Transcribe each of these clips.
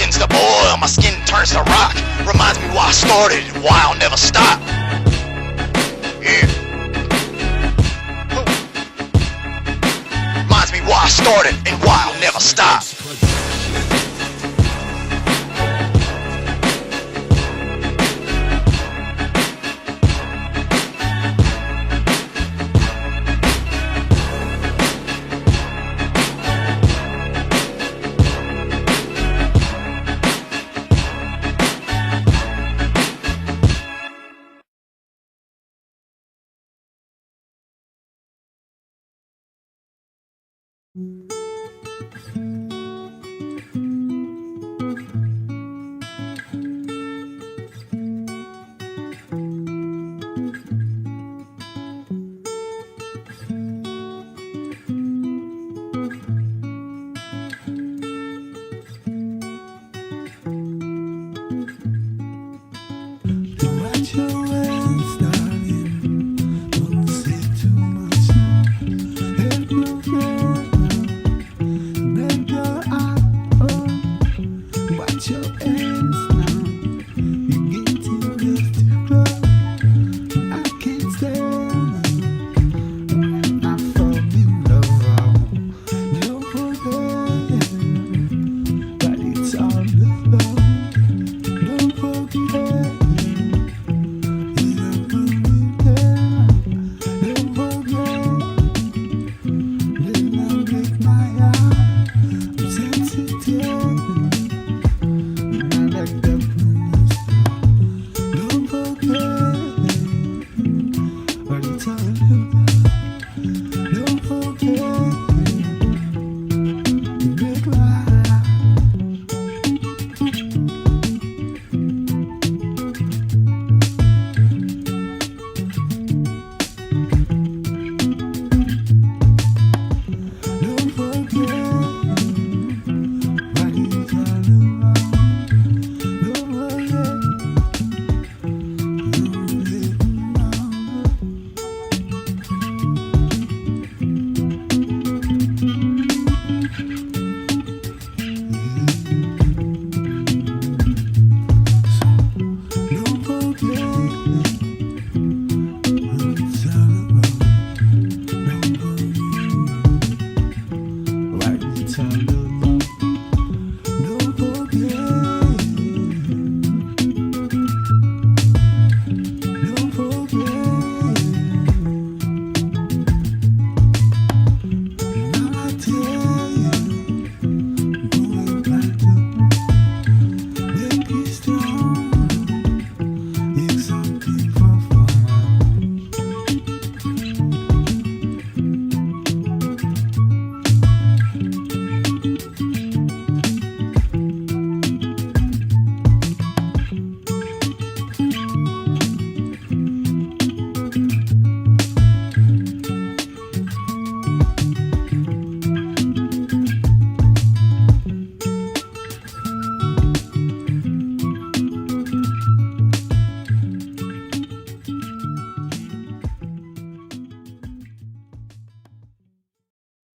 begins to boil, my skin turns to rock. Reminds me why I started and why I'll never stop. Yeah. Reminds me why I started and why I'll never stop.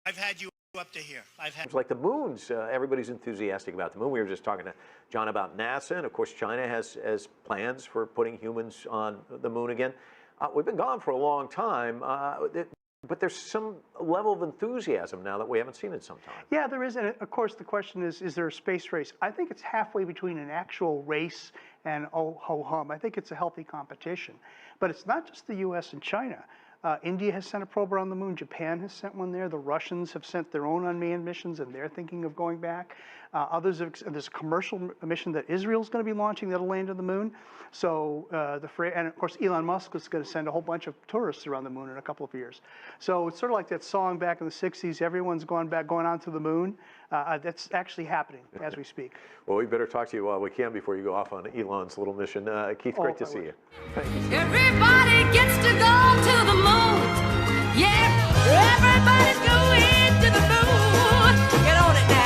I've had you up to here. Like the moons, everybody's enthusiastic about the moon. We were just talking to John about NASA, and of course China has plans for putting humans on the moon again. We've been gone for a long time, but there's some level of enthusiasm now that we haven't seen in some time. Yeah, there is, and of course the question is there a space race? I think it's halfway between an actual race and oh ho hum. I think it's a healthy competition. But it's not just the US and China. India has sent a probe around the moon. Japan has sent one there. The Russians have sent their own unmanned missions, and they're thinking of going back. There's a commercial mission that Israel's going to be launching that'll land on the moon. So and of course Elon Musk is going to send a whole bunch of tourists around the moon in a couple of years. So it's sort of like that song back in the '60s. Everyone's going on to the moon. That's actually happening as we speak. Well, we better talk to you while we can before you go off on Elon's little mission. Keith, great to see you. Everybody gets to go to the moon. Yeah, everybody's going to the moon. Get on it now.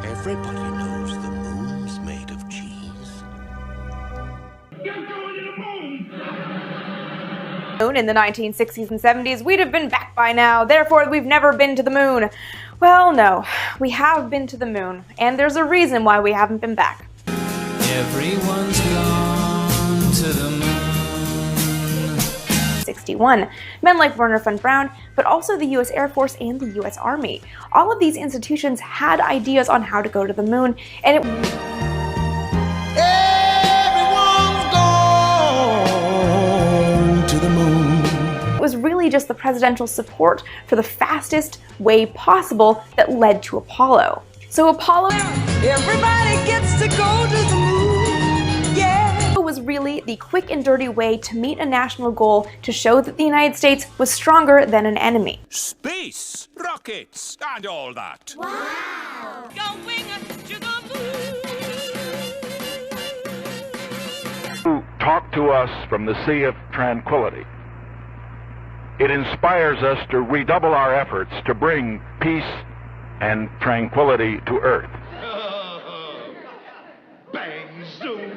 Everybody knows the moon's made of cheese. You're going to the moon! moon in the 1960s and 70s, we'd have been back by now. Therefore, we've never been to the moon. Well, no, we have been to the moon, and there's a reason why we haven't been back. Everyone's gone to the moon. 61. Men like Wernher von Braun, but also the US Air Force and the US Army. All of these institutions had ideas on how to go to the moon, and Everyone's gone to the moon. it was really just the presidential support for the fastest way possible that led to Apollo. So Apollo Everybody gets to go to the moon, yeah. was really the quick and dirty way to meet a national goal to show that the United States was stronger than an enemy. Space, rockets, and all that. Wow. Going to the moon. Talk to us from the Sea of Tranquility. It inspires us to redouble our efforts to bring peace and tranquility to Earth. Bang zoom.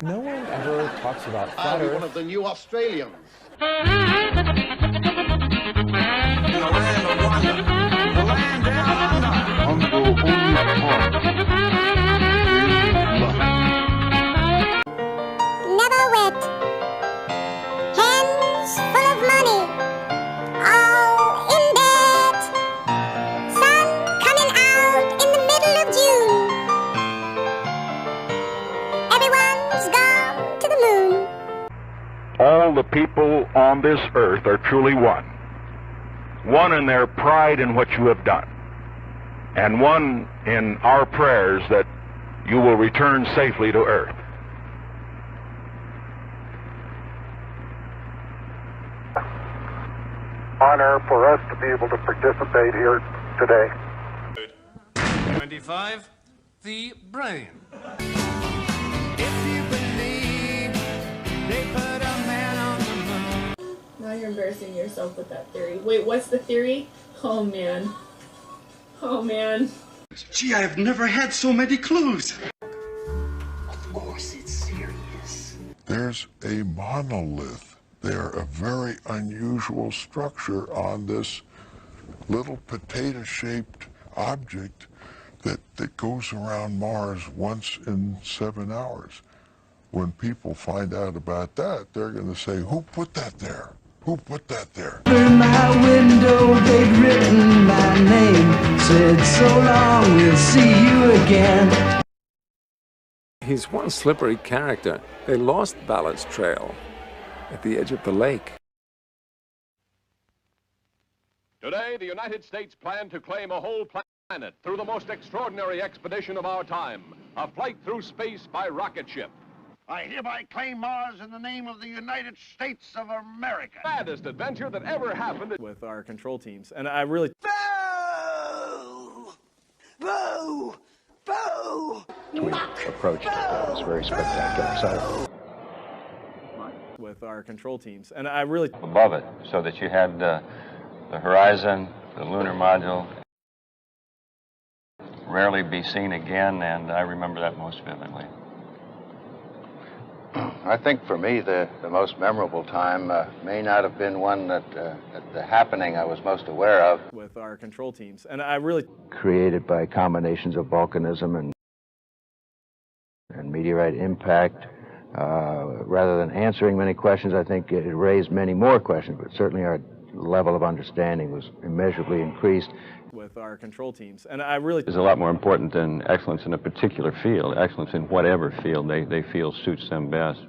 No one ever talks about flat I'm Earth. one of the new Australians. In the land of wonder, the land down under. Only part is love. Never wet. Hands full of money. All in debt. Sun coming out in the middle of June. Everyone's gone to the moon. All the people on this earth are truly one. One in their pride in what you have done, and one in our prayers that you will return safely to Earth. Honor for us to be able to participate here today. 25, the brain. If you believe they put a man on the moon. Now you're embarrassing yourself with that theory. Wait, what's the theory? Oh man. Oh man. Gee, I have never had so many clues. Of course it's serious. There's a monolith there, a very unusual structure on this little potato-shaped object that goes around Mars once in 7 hours. When people find out about that, they're going to say, who put that there? Who put that there? In my window, they'd written my name. Said, so long, we'll see you again. He's one slippery character. They lost Ballard's trail at the edge of the lake. Today, the United States plan to claim a whole planet through the most extraordinary expedition of our time, a flight through space by rocket ship. I hereby claim Mars in the name of the United States of America. Baddest adventure that ever happened With our control teams, and I really... Boo! Boo! Boo! We approached this very spectacular site. With our control teams, and I really... Above it, so that you had the horizon, the lunar module, rarely be seen again, and I remember that most vividly. I think for me, the most memorable time may not have been one that the happening I was most aware of. With our control teams, and I really... Created by combinations of volcanism and meteorite impact. Rather than answering many questions, I think it raised many more questions, but certainly our level of understanding was immeasurably increased. With our control teams, and I really... Is a lot more important than excellence in a particular field. Excellence in whatever field they feel suits them best.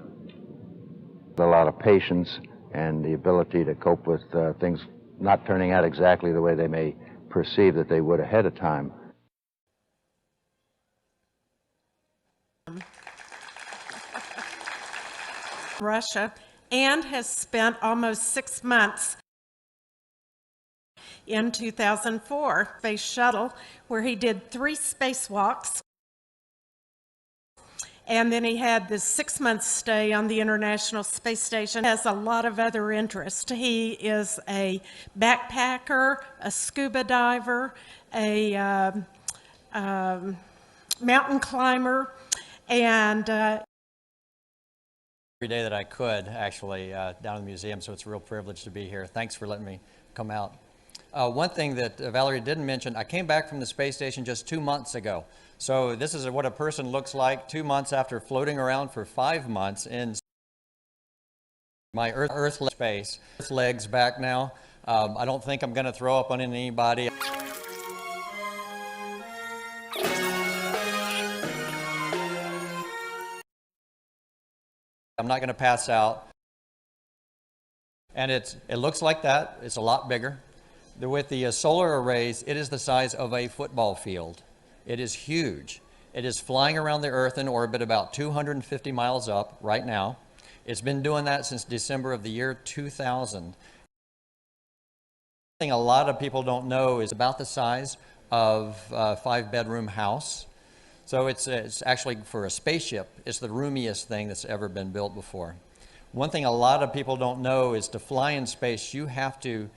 A lot of patience and the ability to cope with things not turning out exactly the way they may perceive that they would ahead of time. Russia, and has spent almost 6 months in 2004 space shuttle, where he did 3 spacewalks, and then he had this 6-month stay on the International Space Station. Has a lot of other interests. He is a backpacker, a scuba diver, a mountain climber, And every day that I could, actually, down in the museum, so it's a real privilege to be here. Thanks for letting me come out. One thing that Valerie didn't mention, I came back from the space station just 2 months ago. So this is what a person looks like 2 months after floating around for 5 months in my Earth space. Earth legs back now. I don't think I'm going to throw up on anybody. I'm not going to pass out. And it looks like that. It's a lot bigger. With the solar arrays, it is the size of a football field. It is huge. It is flying around the Earth in orbit about 250 miles up right now. It's been doing that since December of the year 2000. Thing a lot of people don't know is about the size of a 5-bedroom house. So it's actually, for a spaceship, it's the roomiest thing that's ever been built before. One thing a lot of people don't know is to fly in space, you have to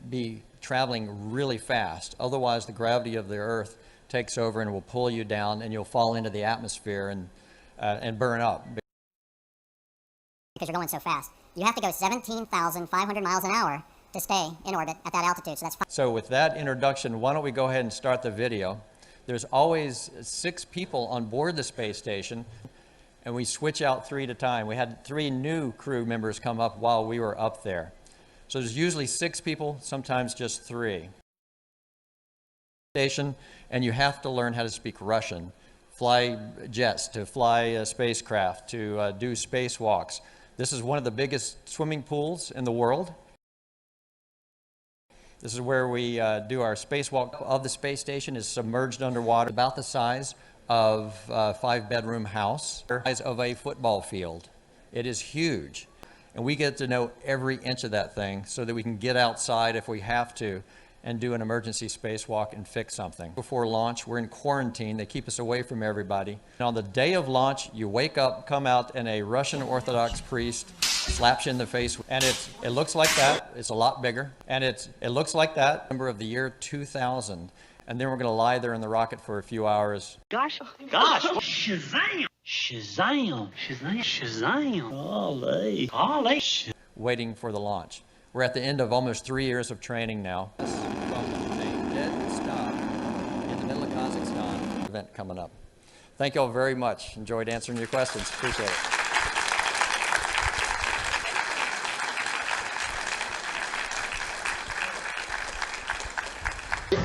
be traveling really fast. Otherwise, the gravity of the Earth takes over and will pull you down, and you'll fall into the atmosphere and burn up. Because you're going so fast. You have to go 17,500 miles an hour to stay in orbit at that altitude. So that's So with that introduction, why don't we go ahead and start the video. There's always 6 people on board the space station, and we switch out 3 at a time. We had 3 new crew members come up while we were up there. So there's usually 6 people, sometimes just 3. Station, and you have to learn how to speak Russian, fly jets, to fly spacecraft, to do spacewalks. This is one of the biggest swimming pools in the world. This is where we do our spacewalk of the space station. Is submerged underwater, about the size of a 5-bedroom house, size of a football field. It is huge. And we get to know every inch of that thing so that we can get outside if we have to and do an emergency spacewalk and fix something. Before launch, we're in quarantine. They keep us away from everybody. And on the day of launch, you wake up, come out, and a Russian Orthodox priest slaps you in the face. And it looks like that. It's a lot bigger. And it looks like that. Number of the year 2000. And then we're going to lie there in the rocket for a few hours. Gosh. Shazam! Shazam! Shazam! Shazam! Olé! Olé! Waiting for the launch. We're at the end of almost 3 years of training now. From a dead stop in the middle of Kazakhstan. Event coming up. Thank you all very much. Enjoyed answering your questions. Appreciate it.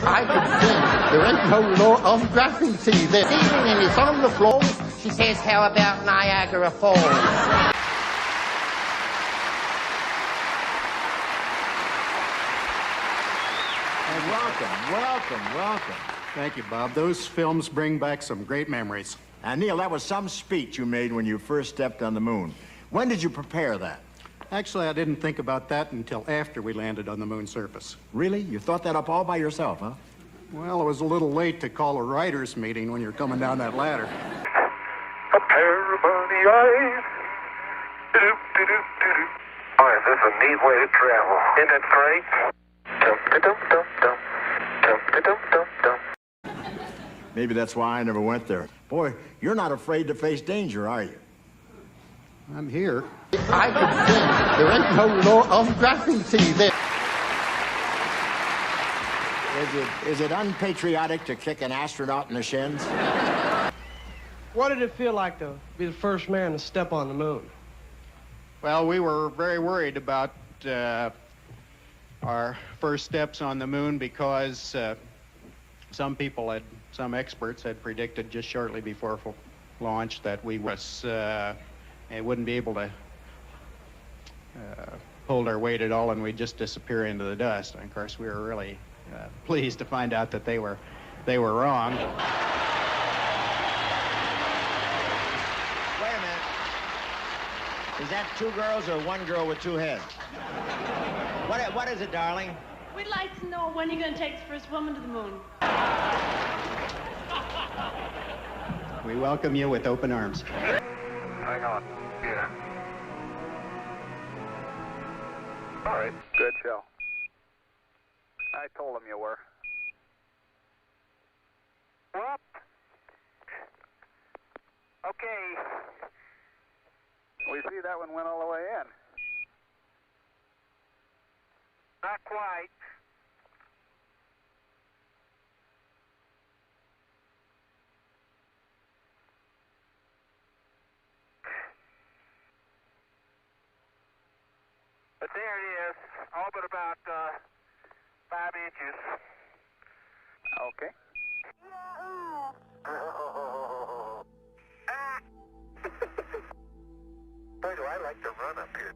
I can see there ain't no law of gravity there. And it's on the floor. She says, how about Niagara Falls? Welcome. Thank you, Bob. Those films bring back some great memories. And Neil, that was some speech you made when you first stepped on the moon. When did you prepare that? Actually, I didn't think about that until after we landed on the moon's surface. Really? You thought that up all by yourself, huh? Well, it was a little late to call a writer's meeting when you're coming down that ladder. A pair of bunny eyes. Boy, is this a neat way to travel. Isn't it great? Dum-da-dum-dum-dum. Dum-da-dum-dum-dum. Maybe that's why I never went there. Boy, you're not afraid to face danger, are you? I'm here. I can see there ain't no law of gravity there. Is it unpatriotic to kick an astronaut in the shins? What did it feel like to be the first man to step on the moon? Well, we were very worried about our first steps on the moon because some experts had predicted just shortly before launch that we wouldn't be able to hold our weight at all, and we'd just disappear into the dust. And of course, we were really pleased to find out that they were wrong. Wait a minute. Is that 2 girls or 1 girl with 2 heads? What is it, darling? We'd like to know when you're going to take the first woman to the moon. We welcome you with open arms. Hang on. Yeah. All right. Good show. I told him you were. What? Okay. We see that one went all the way in. Not quite. But there it is, all but about 5 inches. Okay. Boy, do I like to run up here.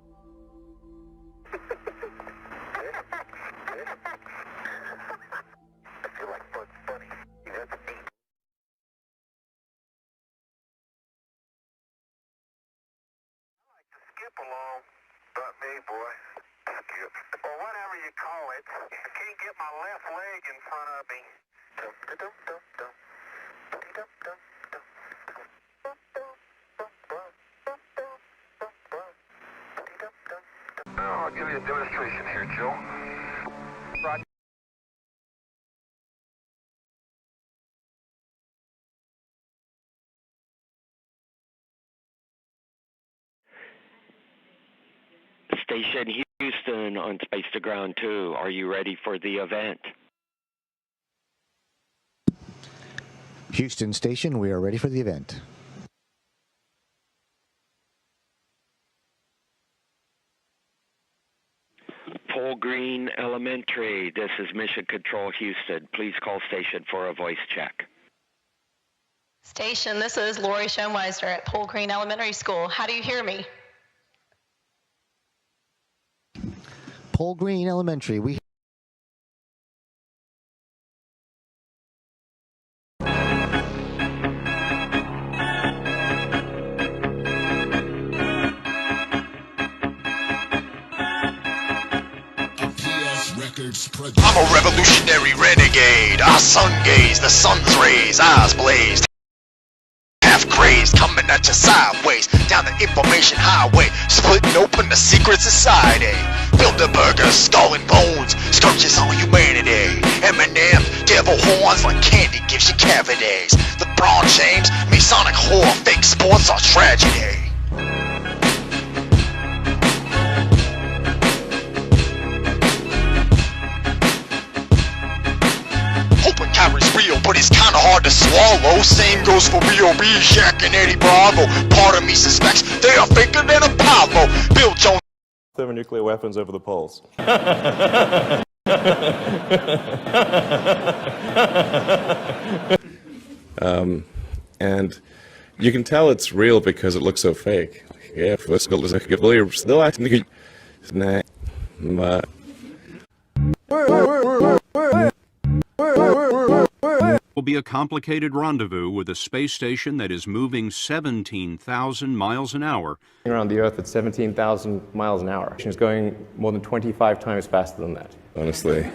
I feel like Bugs Bunny. That's me. I like to skip along. Not me, boy. Skip. Or whatever you call it. I can't get my left leg in front of me. Dum-da-dum-dum-dum. Dum-dum-dum-dum. I'll give you a demonstration here, Joe. Roger. Station Houston on Space to Ground 2. Are you ready for the event? Houston Station, we are ready for the event. Paul Green Elementary, this is Mission Control Houston. Please call station for a voice check. Station, this is Lori Schoenweiser at Paul Green Elementary School. How do you hear me? Paul Green Elementary, we I'm a revolutionary renegade. I sun gaze, the sun's rays, eyes blazed. Half crazed, coming at you sideways, down the information highway, splitting open the secret society. Bilderberger, skull and bones, scourges on humanity. Eminem, devil horns like candy gives you cavities. LeBron James, Masonic whore, fake sports are tragedy. Hoping Kyrie's real, but it's kinda hard to swallow. Same goes for B.O.B., Shaq and Eddie Bravo. Part of me suspects they are faker than Apollo. Bill Jones thermonuclear weapons over the poles. And you can tell it's real because it looks so fake. Yeah, still acting. Will be a complicated rendezvous with a space station that is moving 17,000 miles an hour. Around the Earth at 17,000 miles an hour. It's going more than 25 times faster than that. Honestly.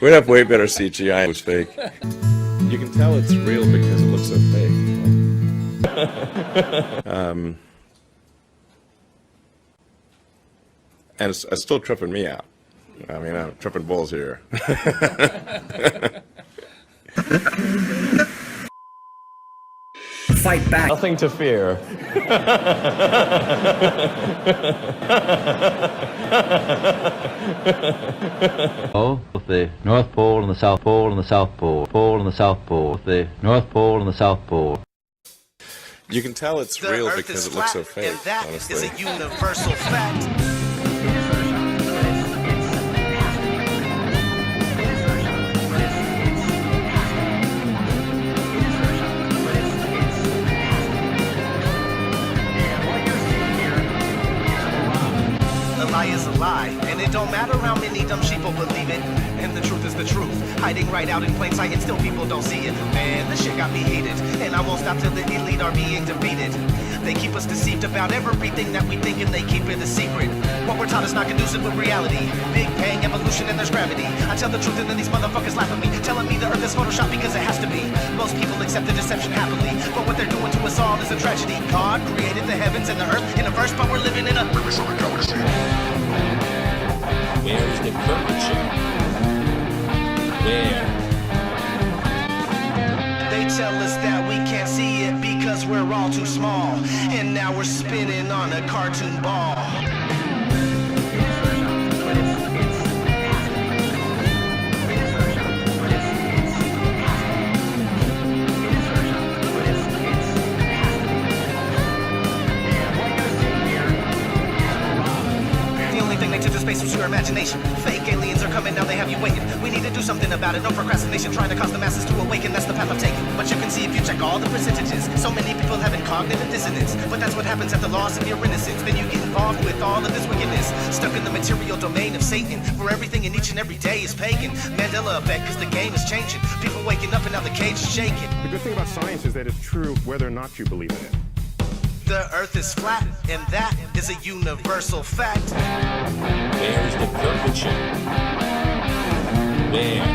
We'd have way better CGI. It was fake. You can tell it's real because it looks so fake. And it's still tripping me out. I mean, I'm tripping balls here. Fight back. Nothing to fear. Oh, the North Pole and the South Pole and the South Pole. Pole and the South Pole. The North Pole and the South Pole. You can tell it's real because it looks so fake, and that honestly. is a universal fact. Is a lie, and it don't matter how many dumb sheeple believe it, and the truth is the truth, hiding right out in plain sight, and still people don't see it. Man, this shit got me heated, and I won't stop till the elite are being defeated. They keep us deceived about everything that we think, and they keep it a secret. What we're taught is not conducive with reality. Big bang, evolution, and there's gravity. I tell the truth, and then these motherfuckers laugh at me, telling me the earth is Photoshop because it has to be. Most people accept the deception happily, but what they're doing to us all is a tragedy. God created the heavens and the earth in a verse, but we're living in a galaxy. Where's the curvature? Where? They tell us that we can't see it because we're all too small. And now we're spinning on a cartoon ball. Space was your imagination. Fake aliens are coming, now they have you waiting. We need to do something about it. No procrastination, trying to cause the masses to awaken. That's the path I'm taking. But you can see if you check all the percentages. So many people having cognitive dissonance. But that's what happens at the loss of your innocence. Then you get involved with all of this wickedness. Stuck in the material domain of Satan. Where everything in each and every day is pagan. Mandela effect, cause the game is changing. People waking up and now the cage is shaking. The good thing about science is that it's true whether or not you believe in it. The earth is flat, and that is a universal fact. There's the curvature. There.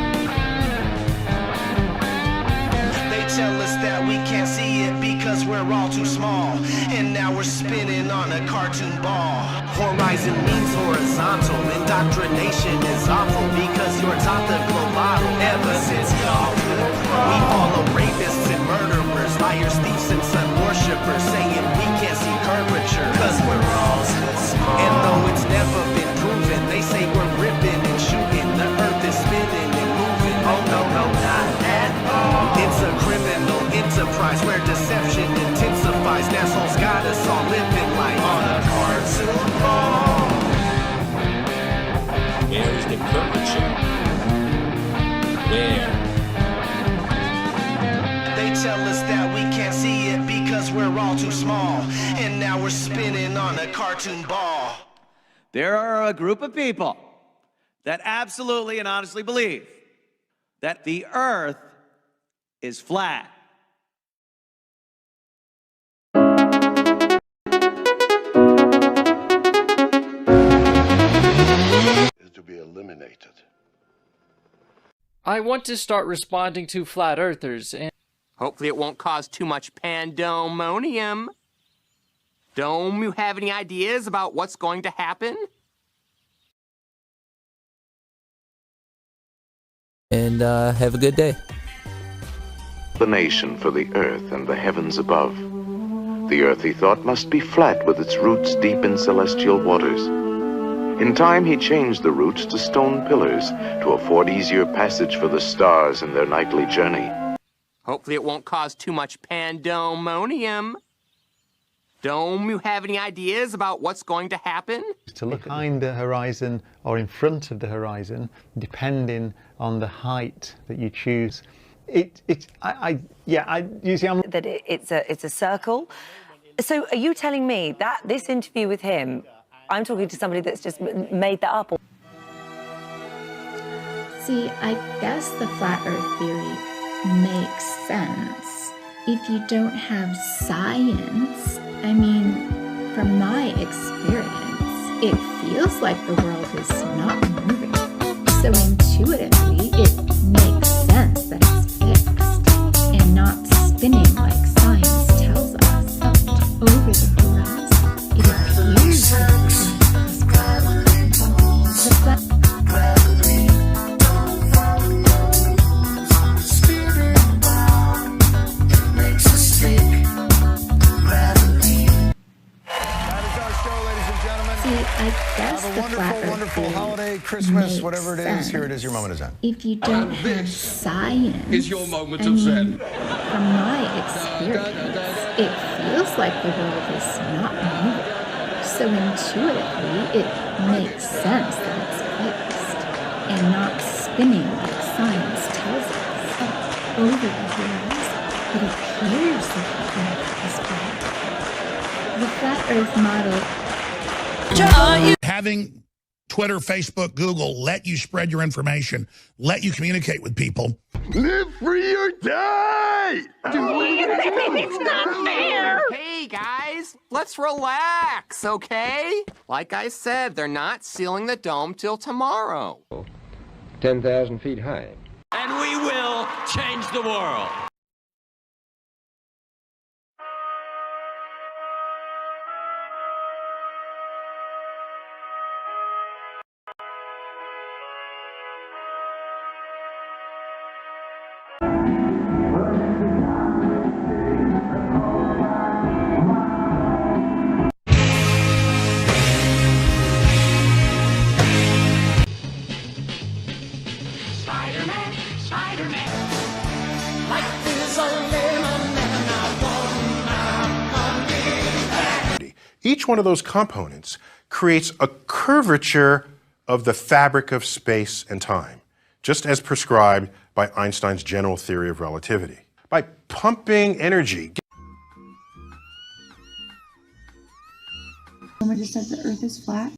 They tell us that we can't see it because we're all too small. And now we're spinning on a cartoon ball. Horizon means horizontal. Indoctrination is awful because you're taught the globe model. Ever since y'all could crawl. We follow rapists and murderers, liars, thieves, and sun worshippers, saying we can't see curvature cause we're all too small. And though it's never been proven, they say we're ripping and shooting. The earth is spinning and moving. Oh no, no, not at all. It's a criminal enterprise where deception intensifies. NASA's got us all living like on a cartoon ball. There's the curvature. There. They tell us that we can't see it because we're all too small. And now we're spinning on a cartoon ball. There are a group of people that absolutely and honestly believe that the earth is flat. Is to be eliminated. I want to start responding to flat earthers and hopefully it won't cause too much pandemonium. Dome, you have any ideas about what's going to happen? And have a good day. Explanation for the earth and the heavens above. The earth, he thought, must be flat with its roots deep in celestial waters. In time, he changed the roots to stone pillars to afford easier passage for the stars in their nightly journey. Hopefully it won't cause too much pandemonium. Dome, you have any ideas about what's going to happen? To look behind the horizon or in front of the horizon, depending on the height that you choose. That it's a circle. So are you telling me that this interview with him, I'm talking to somebody that's just made that up? See, I guess the flat earth theory makes sense if you don't have science. I mean, from my experience, it feels like the world is not moving. So intuitively, it makes sense that it's fixed and not spinning like science tells us. Over the horizon, it appears that the flat I guess have a wonderful, wonderful holiday, Christmas, whatever it is. Here it is, your moment of Zen. If you don't have science, is your moment of Zen. From my experience, it feels like the world is not moving. So intuitively, it makes sense that it's fixed and not spinning like science tells us. Over the horizon, it appears that the earth is flat. The flat earth model. Having Twitter, Facebook, Google let you spread your information, let you communicate with people. Live free or die! It's not fair! Hey, guys, let's relax, okay? Like I said, they're not sealing the dome till tomorrow. 10,000 feet high. And we will change the world. Each one of those components creates a curvature of the fabric of space and time, just as prescribed by Einstein's general theory of relativity. By pumping energy. Someone just said the Earth is flat.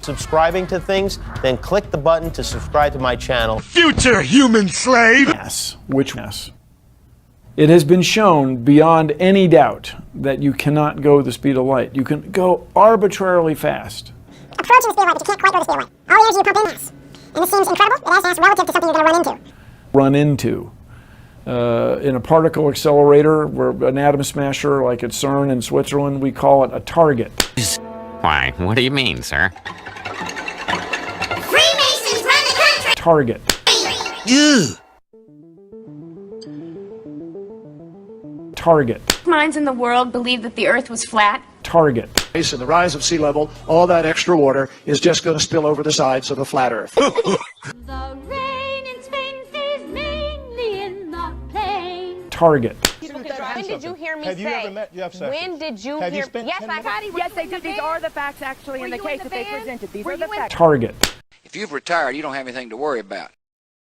Subscribing to things, then click the button to subscribe to my channel. Future human slave! Yes. Which mass? It has been shown beyond any doubt that you cannot go the speed of light. You can go arbitrarily fast. Approaching the speed of light, but you can't quite go the speed of light. All the energy you pump in mass. And this seems incredible. It has mass relative to something you're going to run into. In a particle accelerator, or an atom smasher like at CERN in Switzerland, we call it a target. Why, what do you mean, sir? Freemasons run the country! Target. Target. Minds in the world believe that the Earth was flat. Target. And the rise of sea level, all that extra water is just going to spill over the sides of the flat Earth. The rain in Spain stays mainly in the plain. Target. When did you hear me Have you say? ever met Jeff Sessions? When did you Have you hear? spent Yes, 10 I minutes? have. Yes, they did. These are the facts, actually, in the case that they presented. These are the facts. Target. If you've retired, you don't have anything to worry about.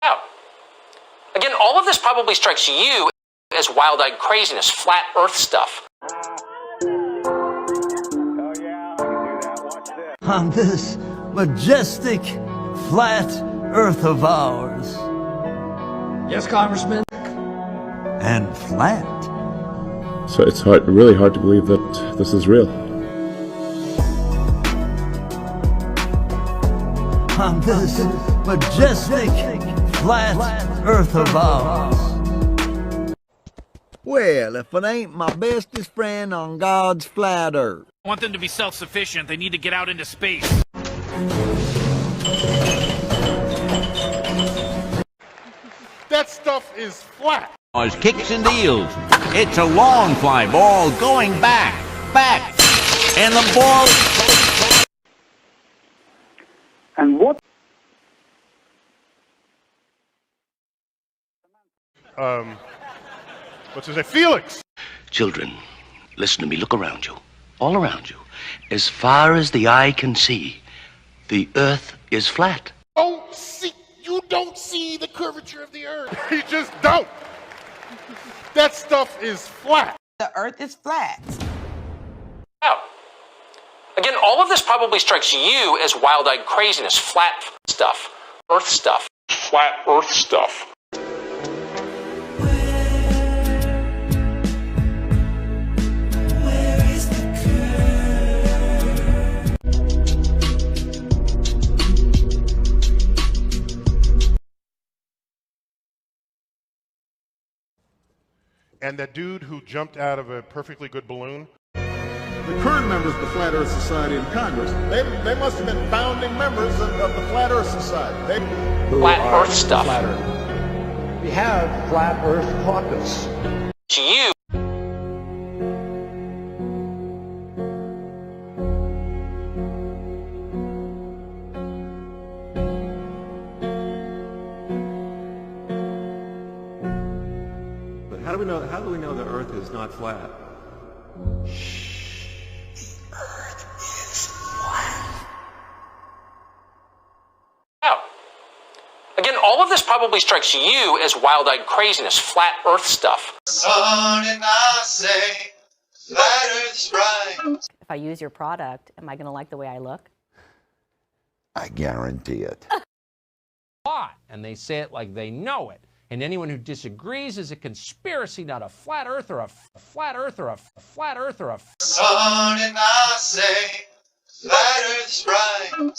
Oh. Again, all of this probably strikes you as wild-eyed craziness, flat Earth stuff. On this majestic, flat Earth of ours. Yes, Congressman. And flat. So it's really hard to believe that this is real. On this majestic, flat Earth of ours. Well, if it ain't my bestest friend on God's flat Earth. I want them to be self-sufficient. They need to get out into space. That stuff is flat. Kicks and deals. It's a long fly ball going back, and the ball. And what? What's his name? Felix! Children, listen to me. Look around you. All around you. As far as the eye can see, the Earth is flat. You don't see the curvature of the Earth. You just don't. That stuff is flat. The Earth is flat. Oh. Again, all of this probably strikes you as wild-eyed craziness, flat stuff, Earth stuff. Flat Earth stuff. And that dude who jumped out of a perfectly good balloon. The current members of the Flat Earth Society in Congress, they must have been founding members of the Flat Earth Society. Flat Earth stuff. We have Flat Earth Caucus. You. How do we know the Earth is not flat? Oh. Again, all of this probably strikes you as wild-eyed craziness, flat Earth stuff. Son and I say, flat Earth's right. If I use your product, am I going to like the way I look? I guarantee it. And they say it like they know it. And anyone who disagrees is a conspiracy, not a flat earth or a flat earth or a flat earth or a. Son and I say, flat Earth's right.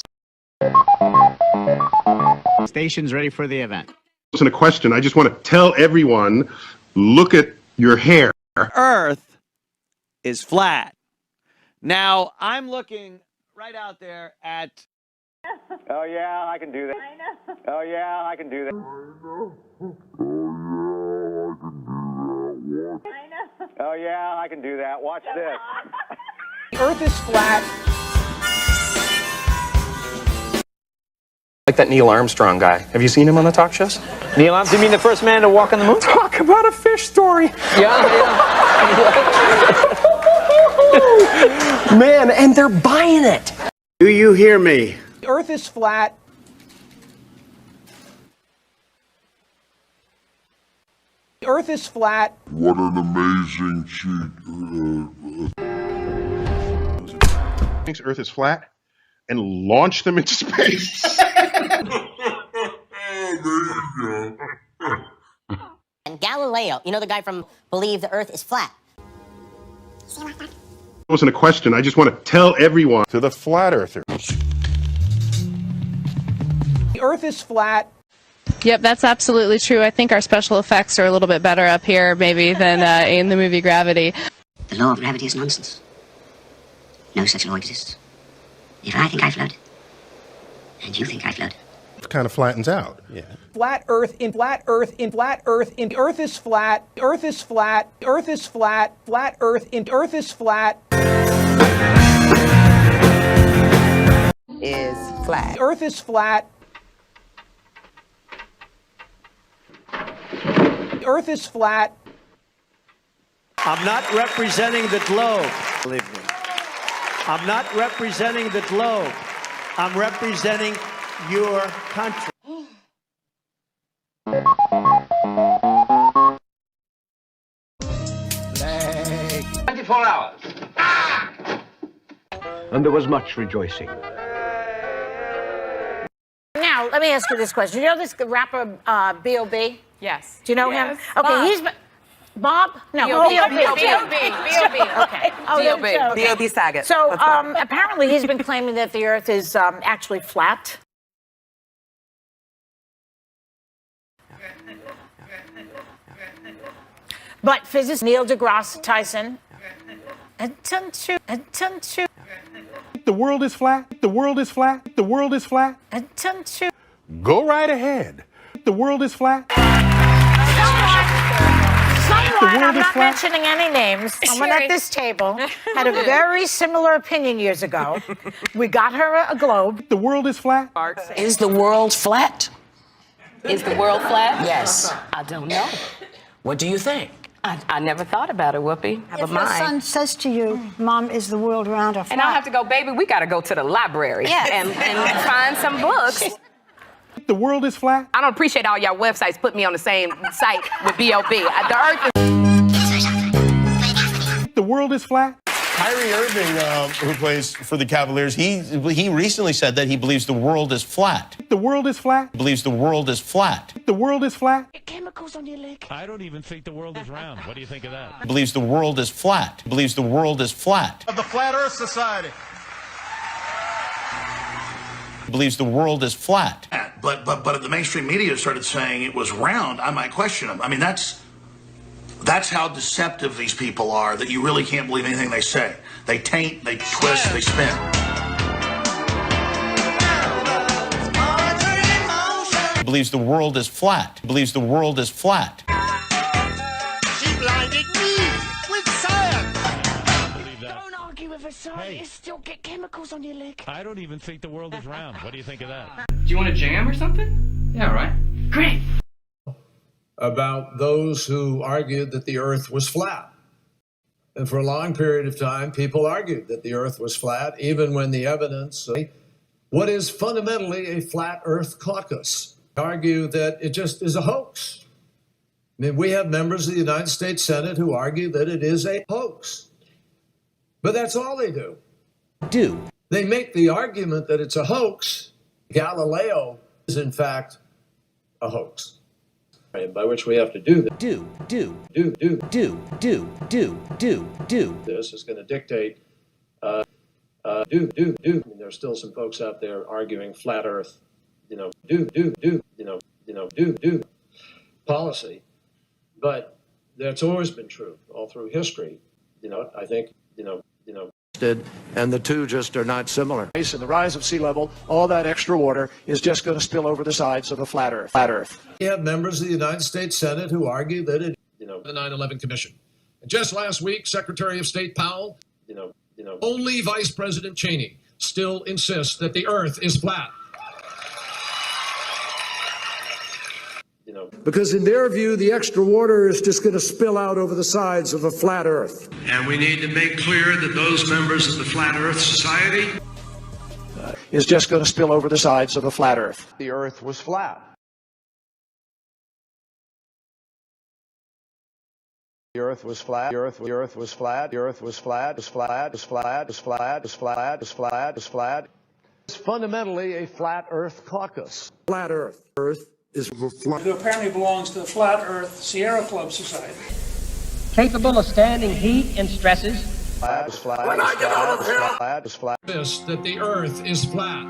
Station's ready for the event. Listen, a question. I just want to tell everyone, look at your hair. Earth is flat. Now, I'm looking right out there at... Oh, yeah, I can do that. I know. Oh, yeah, I can do that. I know. Oh, yeah, I can do that. Watch this. The Earth is flat. Like that Neil Armstrong guy. Have you seen him on the talk shows? Neil Armstrong? You mean the first man to walk on the moon? Talk about a fish story. Yeah. Man, and they're buying it. Do you hear me? The Earth is flat. The Earth is flat. What an amazing cheat. Thinks Earth is flat and launch them into space. And Galileo, you know the guy from Believe the Earth is Flat. It wasn't a question. I just want to tell everyone. To the flat earthers. The Earth is flat. Yep, that's absolutely true. I think our special effects are a little bit better up here, maybe, than in the movie Gravity. The law of gravity is nonsense. No such law exists. If I think I float, and you think I float, It kind of flattens out. Yeah. Flat Earth in flat Earth in flat Earth in Earth is flat. Earth is flat. Earth is flat. Flat Earth in Earth is flat. Is flat. Earth is flat. Earth is flat. I'm not representing the globe, believe me. I'm not representing the globe. I'm representing your country. 24 hours. And there was much rejoicing. Now, let me ask you this question. You know this rapper B.O.B.? Yes. Do you know him? Okay, Bob. he's Bob? No, B.O.B. B.O.B. Okay. B.O.B. B.O.B. Saget. So apparently he's been claiming that the Earth is actually flat. But physicist Neil deGrasse Tyson. The world is flat. The world is flat. The world is flat. Go right ahead. The world is flat. Someone, I'm not mentioning any names, someone at this table had a very similar opinion years ago. We got her a globe. The world is flat. Is the world flat? Is the world flat? Yes. I don't know. What do you think? I never thought about it, Whoopi. Have If a your mind. son says to you, Mom, is the world round or flat? And I'll have to go, baby, we got to go to the library and find some books. The world is flat. I don't appreciate all y'all websites put me on the same site with B.O.B. The Earth is... The world is flat. Kyrie Irving, who plays for the Cavaliers, he recently said that he believes the world is flat. The world is flat. Believes the world is flat. The world is flat. Chemicals on your leg. I don't even think the world is round. What do you think of that? Believes the world is flat. Believes the world is flat. Of the Flat Earth Society. Believes the world is flat. But the mainstream media started saying it was round. I might question them. I mean, that's how deceptive these people are, that you really can't believe anything they say. They taint, they twist, they spin. Believes the world is flat. Believes the world is flat. She blinded me with science. Don't argue with a scientist. Still get chemicals on your leg. I don't even think the world is round. What do you think of that? Do you want to jam or something? Yeah, right. Great. About those who argued that the Earth was flat. And for a long period of time, people argued that the Earth was flat, even when the evidence, what is fundamentally a flat Earth caucus, argue that it just is a hoax. I mean, we have members of the United States Senate who argue that it is a hoax. But that's all they do. They make the argument that it's a hoax. Galileo is, in fact, a hoax. By which we have to do this. This is going to dictate. I mean, there's still some folks out there arguing flat Earth. Policy, but that's always been true all through history. I think. And the two just are not similar. And the rise of sea level, all that extra water is just going to spill over the sides of the flat Earth. We have members of the United States Senate who argue that it, the 9/11 Commission. And just last week, Secretary of State Powell, only Vice President Cheney still insists that the Earth is flat. Because in their view, the extra water is just going to spill out over the sides of a flat Earth. And we need to make clear that those members of the Flat Earth Society Is just going to spill over the sides of a flat Earth. The Earth was flat. The Earth was flat. The Earth was flat. The Earth was flat. Was flat. Was flat. Was flat. Was flat. Was flat. Was flat. It's fundamentally a flat Earth caucus. Flat Earth. Earth is flat. Who apparently belongs to the Flat Earth Sierra Club Society. Capable of standing heat and stresses. Flat. Was flat. When I get out of here. Flat. Was flat. this, that the Earth is flat.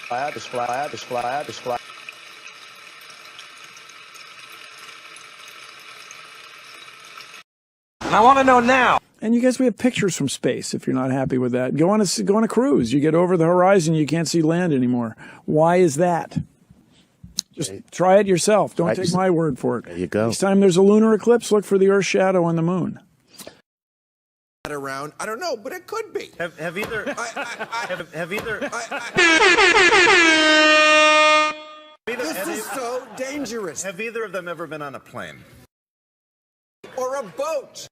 Flat. Was flat. Was flat. Was flat. I want to know now. And you guys, we have pictures from space. If you're not happy with that, go on a cruise. You get over the horizon, you can't see land anymore. Why is that? Just try it yourself. Don't take my word for it. There you go. Next time there's a lunar eclipse, look for the Earth's shadow on the moon. Around, I don't know, but it could be. Have either? Have either? This is so dangerous. Have either of them ever been on a plane? Or a boat.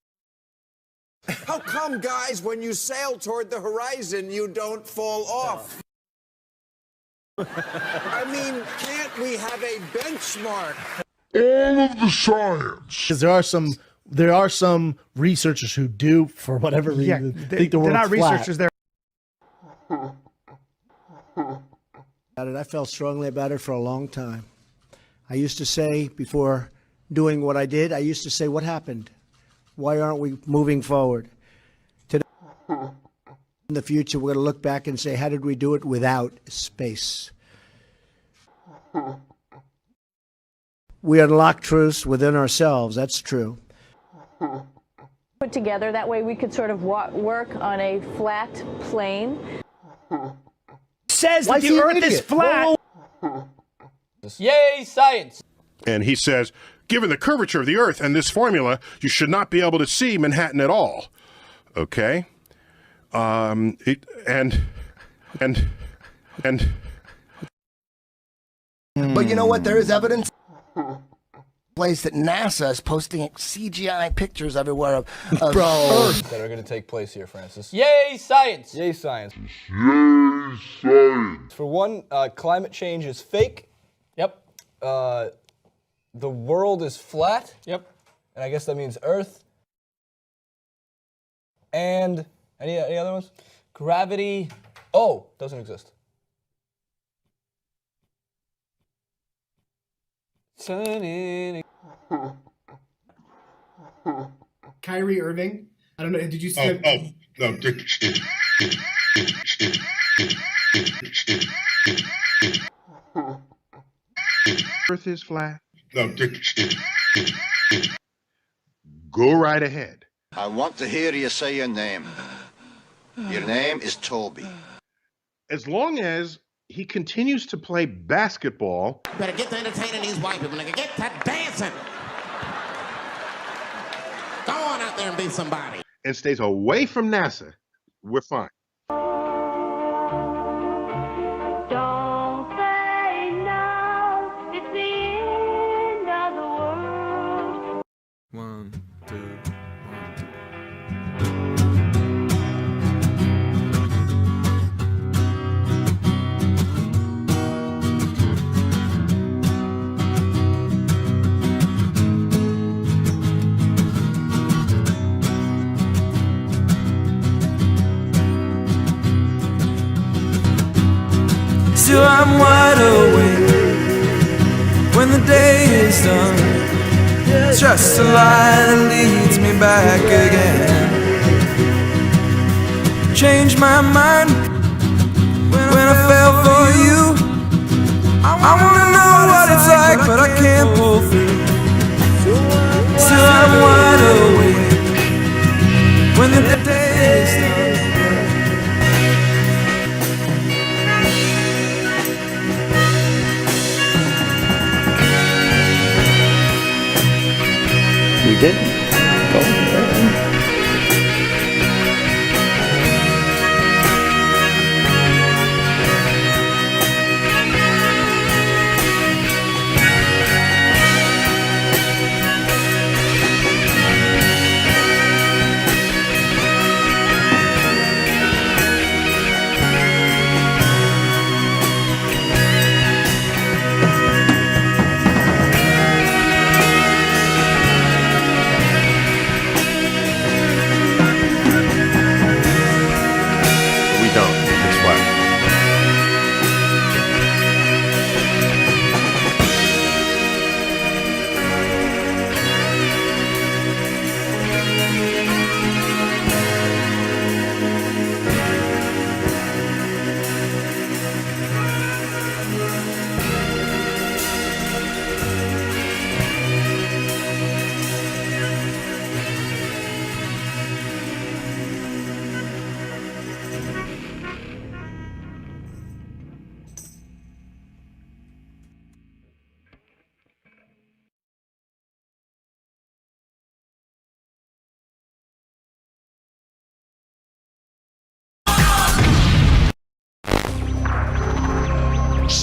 How come, guys, when you sail toward the horizon, you don't fall off? I mean, can't we have a benchmark? All of the science. Because there are some researchers who do, for whatever reason, think the world's they're not flat. researchers. They're I felt strongly about it for a long time. I used to say, before doing what I did, I used to say, what happened? Why aren't we moving forward? Today, in the future, we're going to look back and say, how did we do it without space? We unlock truths within ourselves. That's true. Put together, that way we could sort of work on a flat plane. says that the Earth is flat. Yay, science! And he says, given the curvature of the Earth and this formula, you should not be able to see Manhattan at all. Okay? But you know what? There is evidence. Place that NASA is posting CGI pictures everywhere of Earth that are going to take place here, Francis. Yay, science! Yay, science! Yay, science! For one, climate change is fake. Yep. The world is flat. Yep. And I guess that means Earth. And any other ones? Gravity. Oh, doesn't exist. Kyrie Irving. I don't know. Did you see? No. Earth is flat. No. Go right ahead. I want to hear you say your name. Your name is Toby. As long as he continues to play basketball. Better get to entertaining these white people, nigga. Get to dancing. Go on out there and be somebody. And stays away from NASA, we're fine. Don't say no, it's the end of the world. 1, 2. Still I'm wide awake when the day is done. Just a lie that leads me back again. Change my mind when I fell for you. I wanna know what it's like, but I can't pull through. Still I'm wide awake when the day is done. We did.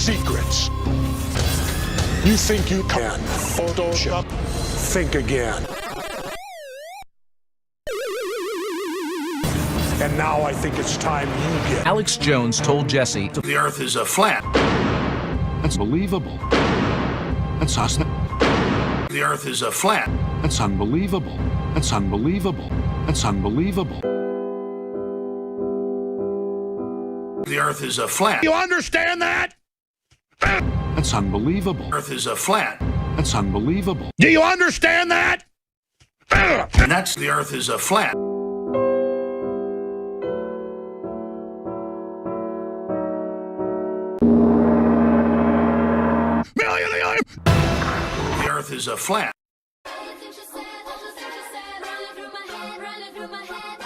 secrets. You think you can Photoshop? Think again. And now I think it's time you get. Alex Jones told Jesse The Earth is flat. That's believable. That's us. The Earth is flat. That's unbelievable. That's unbelievable. That's unbelievable. The Earth is flat. You understand that? That's unbelievable. Earth is flat. That's unbelievable. Do you understand that? And that's the Earth is flat. The Earth is flat.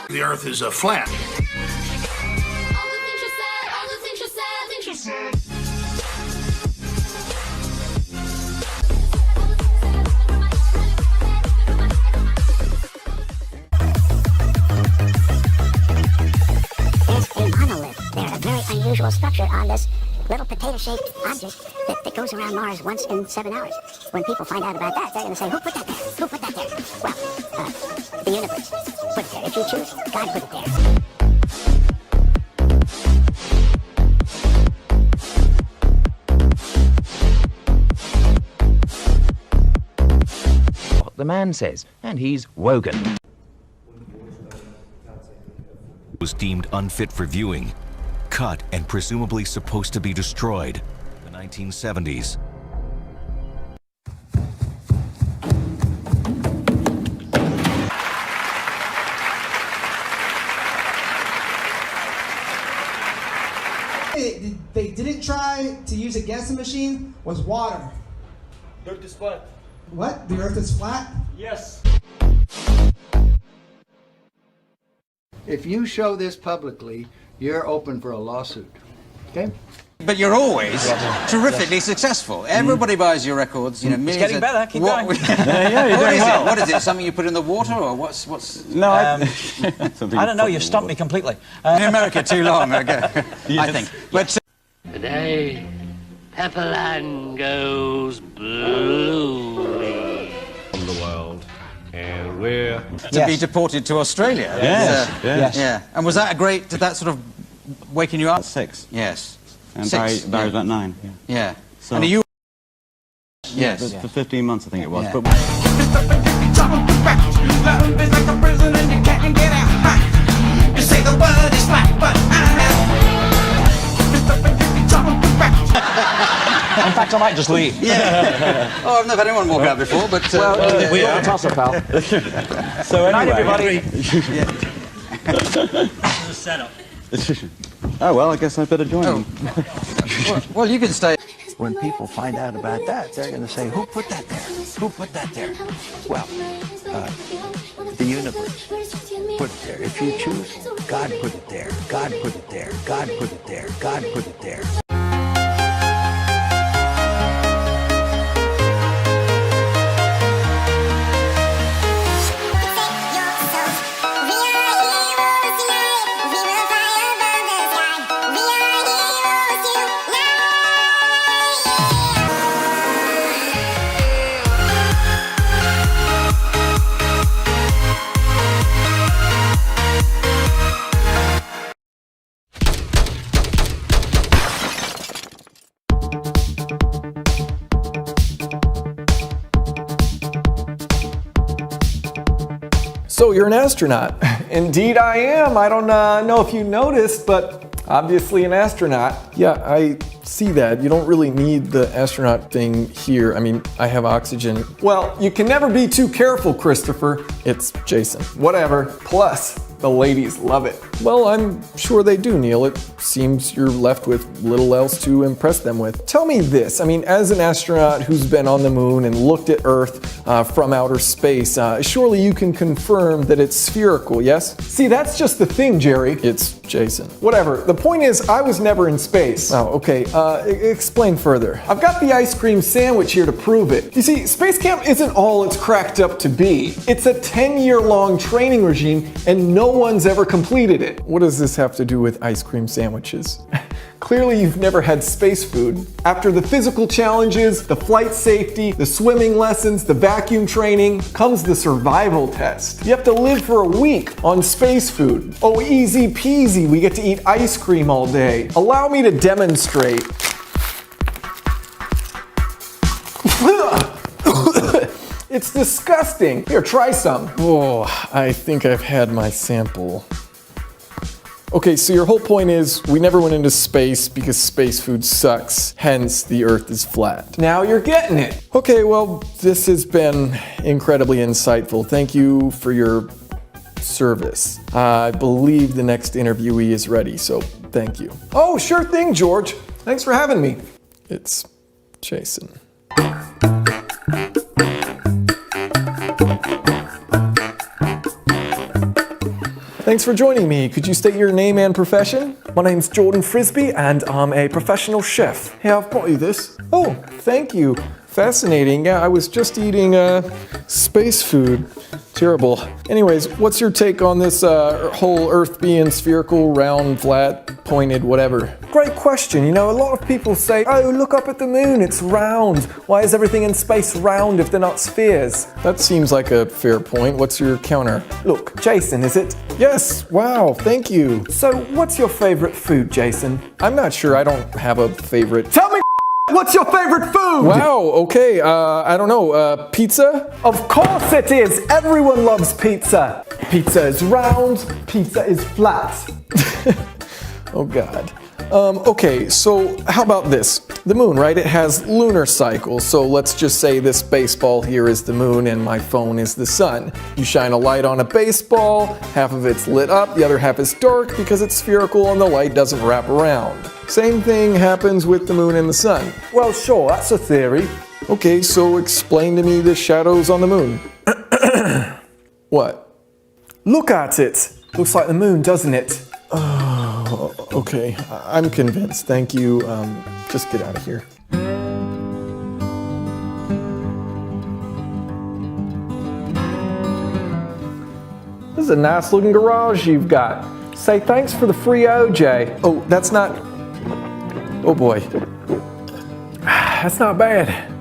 The Earth is flat. Is a monolith. There's a very unusual structure on this little potato-shaped object that goes around Mars once in 7 hours. When people find out about that, they're going to say, who put that there? Who put that there? Well, the universe put it there. If you choose, God put it there. what the man says, and he's woken. Was deemed unfit for viewing, cut, and presumably supposed to be destroyed. The 1970s. They didn't try to use against the machine was water. The Earth is flat. What? The Earth is flat? Yes. If you show this publicly, you're open for a lawsuit. Okay? But you're always terrifically successul. Everybody buys your records. You know, It's getting better. Keep going. What is well. it? What is it? Something you put in the water, or what's? No, I don't know. You've stumped me completely. In America, too long. Okay. I think. But today, Pepperland goes blue. From the world, and we're to be deported to Australia. Yes. Yes. Yeah. And was that a great? Did that sort of waking you up? 6. Yes. And 6. Barry's about 9. Yeah. Yeah. So, and are you? Yes. For 15 months, I think it was. Yeah. But Love is like a prison and you can't get out. You say the word is flat, but In fact, I might just leave. Yeah. Oh, I've never had anyone walk out before, but well, we are toss-up, pal. So anyway, night, everybody. This is a setup. Oh well, I guess I better join them. Well, you can stay. When people find out about that, they're going to say, who put that there? Who put that there? Well, the universe put it there. If you choose, God put it there. God put it there. God put it there. God put it there. So you're an astronaut. Indeed I am. I don't know if you noticed, but obviously an astronaut. Yeah, I see that. You don't really need the astronaut thing here. I mean, I have oxygen. Well, you can never be too careful, Christopher. It's Jason. Whatever. Plus, the ladies love it. Well, I'm sure they do, Neil. It seems you're left with little else to impress them with. Tell me this, I mean, as an astronaut who's been on the moon and looked at Earth from outer space, surely you can confirm that it's spherical, yes? See, that's just the thing, Jerry. It's Jason. Whatever. The point is, I was never in space. Oh, okay. Explain further. I've got the ice cream sandwich here to prove it. You see, space camp isn't all it's cracked up to be. It's a 10-year-long training regime, and no no one's ever completed it. What does this have to do with ice cream sandwiches? Clearly you've never had space food. After the physical challenges, the flight safety, the swimming lessons, the vacuum training, comes the survival test. You have to live for a week on space food. Oh, easy peasy, we get to eat ice cream all day. Allow me to demonstrate. It's disgusting. Here, try some. Oh, I think I've had my sample. Okay, so your whole point is we never went into space because space food sucks, hence the Earth is flat. Now you're getting it. Okay, well, this has been incredibly insightful. Thank you for your service. I believe the next interviewee is ready, so thank you. Oh, sure thing, George. Thanks for having me. It's Jason. Thanks for joining me. Could you state your name and profession? My name's Jordan Frisbee and I'm a professional chef. Hey, I've brought you this. Oh, thank you. Fascinating. Yeah, I was just eating space food. Terrible. Anyways, what's your take on this whole Earth being spherical, round, flat, pointed, whatever? Great question. You know, a lot of people say, oh, look up at the moon, it's round. Why is everything in space round if they're not spheres? That seems like a fair point. What's your counter? Look, Jason, is it? Yes, wow, thank you. So, what's your favorite food, Jason? I'm not sure, I don't have a favorite. Tell me, what's your favorite food? Wow, okay, I don't know, pizza? Of course it is! Everyone loves pizza! Pizza is round, pizza is flat. Oh God. Okay, so how about this? The moon, right? It has lunar cycles, so let's just say this baseball here is the moon and my phone is the sun. You shine a light on a baseball, half of it's lit up, the other half is dark because it's spherical and the light doesn't wrap around. Same thing happens with the moon and the sun. Well, sure, that's a theory. Okay, so explain to me the shadows on the moon. What? Look at it! Looks like the moon, doesn't it? Oh, okay, I'm convinced. Thank you. Just get out of here. This is a nice looking garage you've got. Say thanks for the free OJ. Oh, that's not... Oh boy. That's not bad.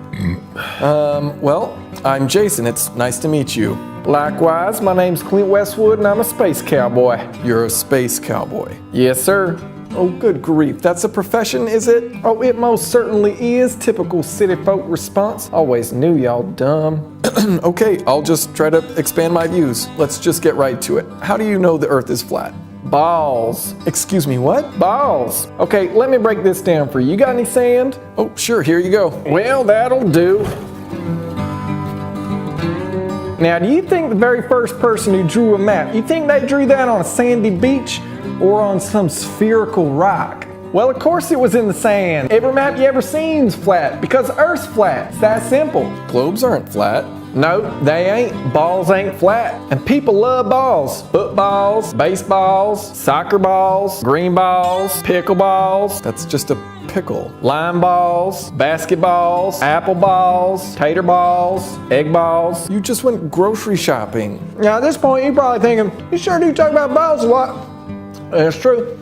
Well, I'm Jason. It's nice to meet you. Likewise, my name's Clint Westwood and I'm a space cowboy. You're a space cowboy? Yes, sir. Oh, good grief. That's a profession, is it? Oh, it most certainly is. Typical city folk response. Always knew y'all dumb. Okay, I'll just try to expand my views. Let's just get right to it. How do you know the Earth is flat? Balls. Excuse me, what? Balls. Okay, let me break this down for you. You got any sand? Oh, sure, here you go. Well, that'll do. Now, do you think the very first person who drew a map, you think they drew that on a sandy beach or on some spherical rock? Well, of course it was in the sand. Every map you ever seen's flat because Earth's flat. It's that simple. Globes aren't flat. No, they ain't. Balls ain't flat. And people love balls. Footballs, baseballs, soccer balls, green balls, pickleballs. That's just a pickle. Lime balls, basketballs, apple balls, tater balls, egg balls. You just went grocery shopping. Now at this point you're probably thinking, you sure do talk about balls a lot. It's true.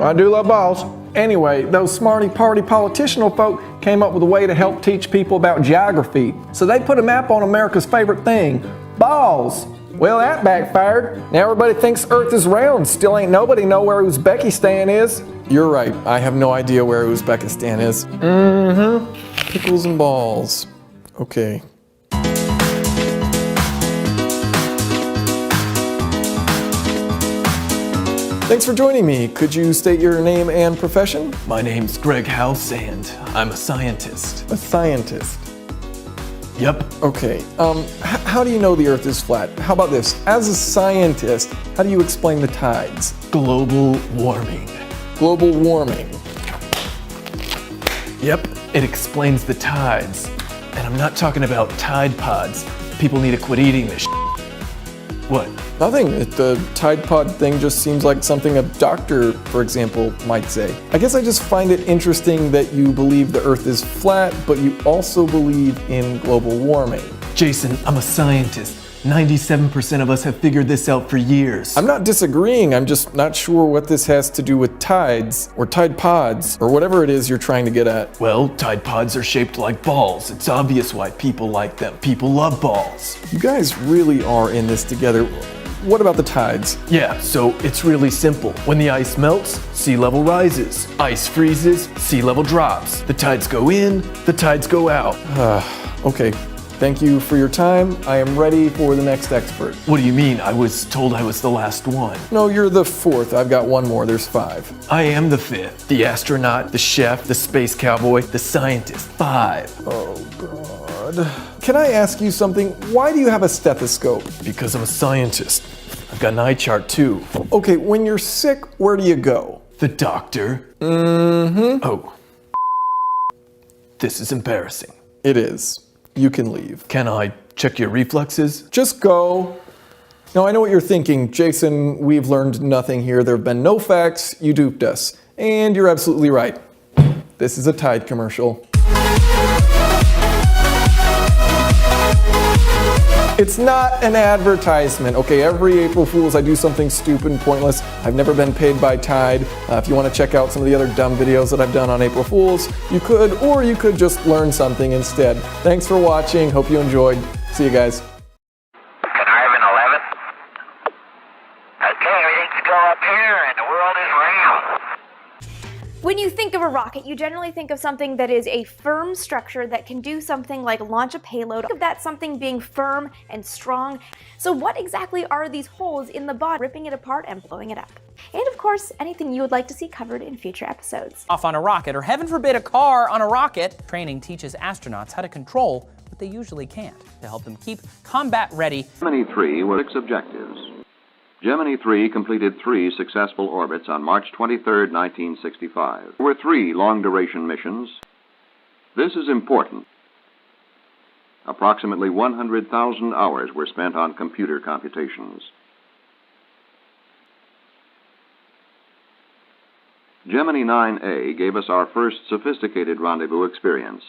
I do love balls. Anyway, those smarty party politicianal folk came up with a way to help teach people about geography. So they put a map on America's favorite thing, balls. Well, that backfired. Now everybody thinks Earth is round. Still ain't nobody know where Uzbekistan is. You're right. I have no idea where Uzbekistan is. Pickles and balls. Okay. Thanks for joining me. Could you state your name and profession? My name's Greg House and I'm a scientist. A scientist? Yep. Okay. How do you know the Earth is flat? How about this? As a scientist, how do you explain the tides? Global warming. Global warming. Yep. It explains the tides. And I'm not talking about Tide Pods. People need to quit eating this shit. What? Nothing. The Tide Pod thing just seems like something a doctor, for example, might say. I guess I just find it interesting that you believe the Earth is flat, but you also believe in global warming. Jason, I'm a scientist. 97% of us have figured this out for years. I'm not disagreeing, I'm just not sure what this has to do with tides, or tide pods, or whatever it is you're trying to get at. Well, tide pods are shaped like balls. It's obvious why people like them. People love balls. You guys really are in this together. What about the tides? Yeah, so it's really simple. When the ice melts, sea level rises. Ice freezes, sea level drops. The tides go in, the tides go out. Okay. Thank you for your time. I am ready for the next expert. What do you mean? I was told I was the last one. No, you're the fourth. I've got one more. There's 5. I am the 5th. The astronaut, the chef, the space cowboy, the scientist. 5. Oh, God. Can I ask you something? Why do you have a stethoscope? Because I'm a scientist. I've got an eye chart too. Okay, when you're sick, where do you go? The doctor. Mm-hmm. Oh. This is embarrassing. It is. You can leave. Can I check your reflexes? Just go. Now, I know what you're thinking. Jason, we've learned nothing here. There have been no facts. You duped us. And you're absolutely right. This is a Tide commercial. It's not an advertisement, okay? Every April Fool's I do something stupid and pointless. I've never been paid by Tide. If you want to check out some of the other dumb videos that I've done on April Fool's, you could, or you could just learn something instead. Thanks for watching. Hope you enjoyed. See you guys. Can I have an 11? Okay, everything's go up here and the world is round. When you think of a rocket, you generally think of something that is a firm structure that can do something like launch a payload. Think of that something being firm and strong. So what exactly are these holes in the body, ripping it apart and blowing it up? And of course, anything you would like to see covered in future episodes. Off on a rocket, or heaven forbid a car on a rocket. Training teaches astronauts how to control what they usually can't to help them keep combat ready. Gemini 3 were 6 objectives. Gemini 3 completed 3 successful orbits on March 23, 1965. There were 3 long-duration missions. This is important. Approximately 100,000 hours were spent on computer computations. Gemini 9A gave us our first sophisticated rendezvous experience.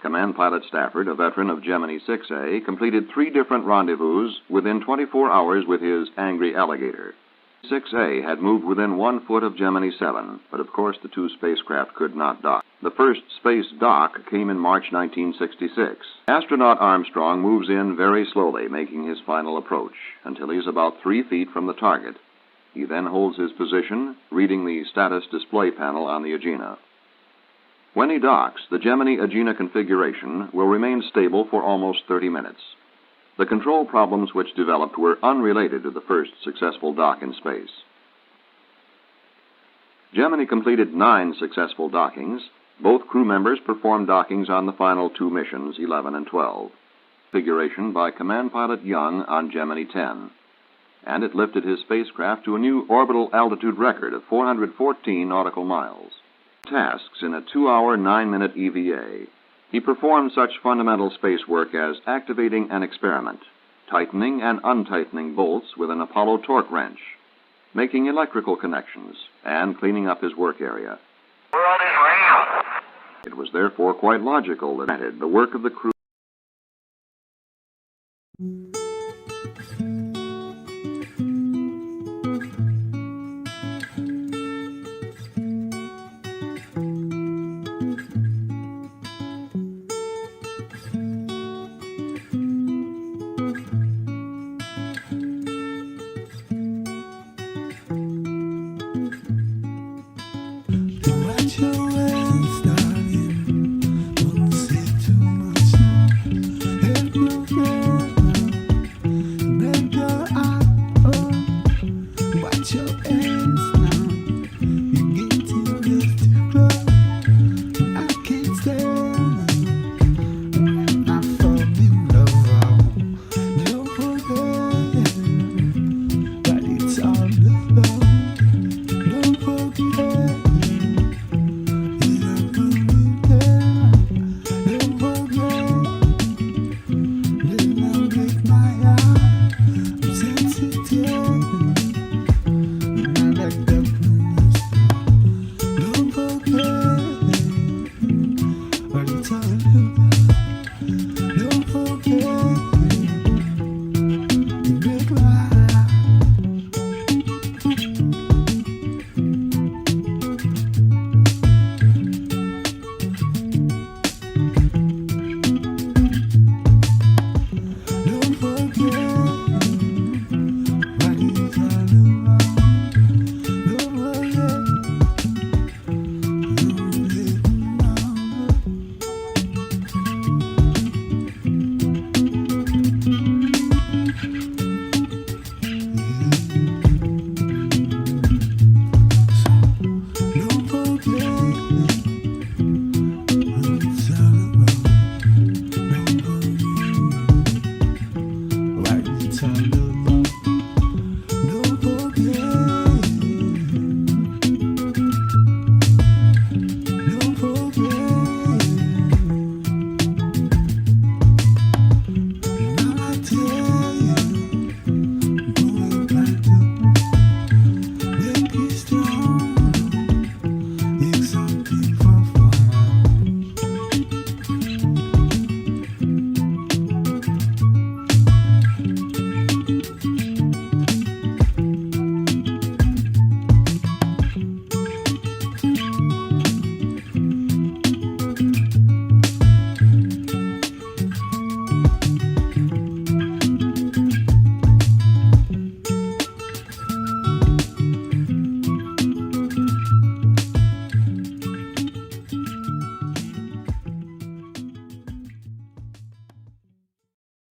Command Pilot Stafford, a veteran of Gemini 6A, completed 3 different rendezvous within 24 hours with his angry alligator. 6A had moved within 1 foot of Gemini 7, but of course the 2 spacecraft could not dock. The first space dock came in March 1966. Astronaut Armstrong moves in very slowly, making his final approach, until he is about 3 feet from the target. He then holds his position, reading the status display panel on the Agena. When he docks, the Gemini Agena configuration will remain stable for almost 30 minutes. The control problems which developed were unrelated to the first successful dock in space. Gemini completed 9 successful dockings. Both crew members performed dockings on the final 2 missions, 11 and 12. Configuration by Command Pilot Young on Gemini 10. And it lifted his spacecraft to a new orbital altitude record of 414 nautical miles. Tasks in a 2-hour, 9-minute EVA. He performed such fundamental space work as activating an experiment, tightening and untightening bolts with an Apollo torque wrench, making electrical connections, and cleaning up his work area. World is round. It was therefore quite logical that the work of the crew.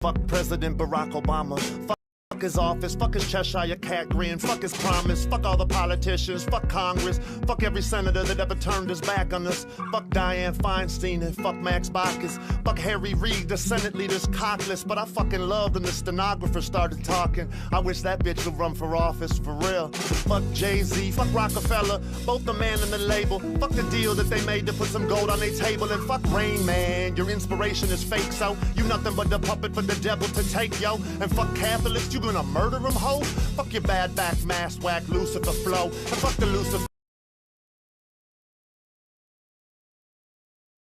Fuck President Barack Obama. Fuck his office. Fuck his Cheshire cat grin. Fuck his promise. Fuck all the politicians. Fuck Congress. Fuck every senator that ever turned his back on us. Fuck Dianne Feinstein and fuck Max Baucus. Fuck Harry Reid, the Senate leader's cockless. But I fucking loved when the stenographer started talking. I wish that bitch would run for office, for real. Fuck Jay-Z. Fuck Rockefeller. Both the man and the label. Fuck the deal that they made to put some gold on their table. And fuck Rain Man. Your inspiration is fake, so you nothing but the puppet for the devil to take, yo. And fuck Catholics. You gonna murder them, ho? Fuck your bad back, mass whack, Lucifer flow. And fuck the Lucifer.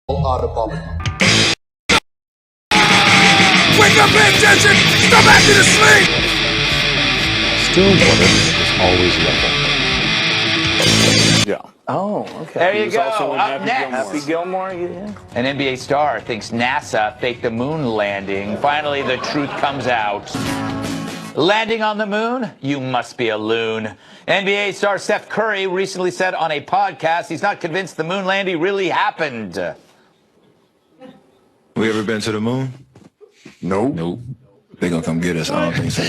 Wake up, pay attention! Stop acting asleep! Still water is always level. Yeah. Oh, okay. There you was go. also in Up Happy next. Gilmore. Happy Gilmore, yeah. An NBA star thinks NASA faked the moon landing. Finally, the truth comes out. Landing on the moon? You must be a loon. NBA star Steph Curry recently said on a podcast he's not convinced the moon landing really happened. We ever been to the moon? Nope. They gonna come get us. I don't think so.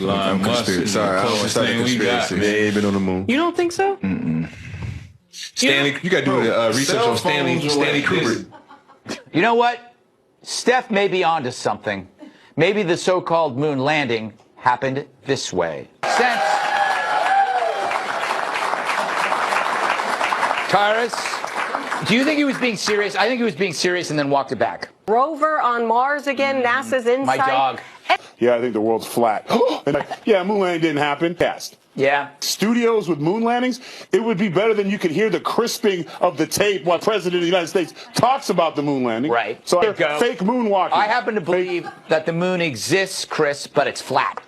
Elon Musk is sorry, I don't want to start a conspiracy. They ain't been on the moon. You don't think so? Stanley, you gotta do research on Stanley Kubrick. You know what? Steph may be onto something. Maybe the so-called moon landing happened this way. Tyrus, do you think he was being serious? I think he was being serious and then walked it back. Rover on Mars again, NASA's InSight. My dog. Yeah, I think the world's flat. Yeah, moon landing didn't happen. Cast. Yeah. Studios with moon landings, it would be better than you could hear the crisping of the tape while President of the United States talks about the moon landing. Right. So There you go. fake moonwalking. I happen to believe that the moon exists, Chris, but it's flat.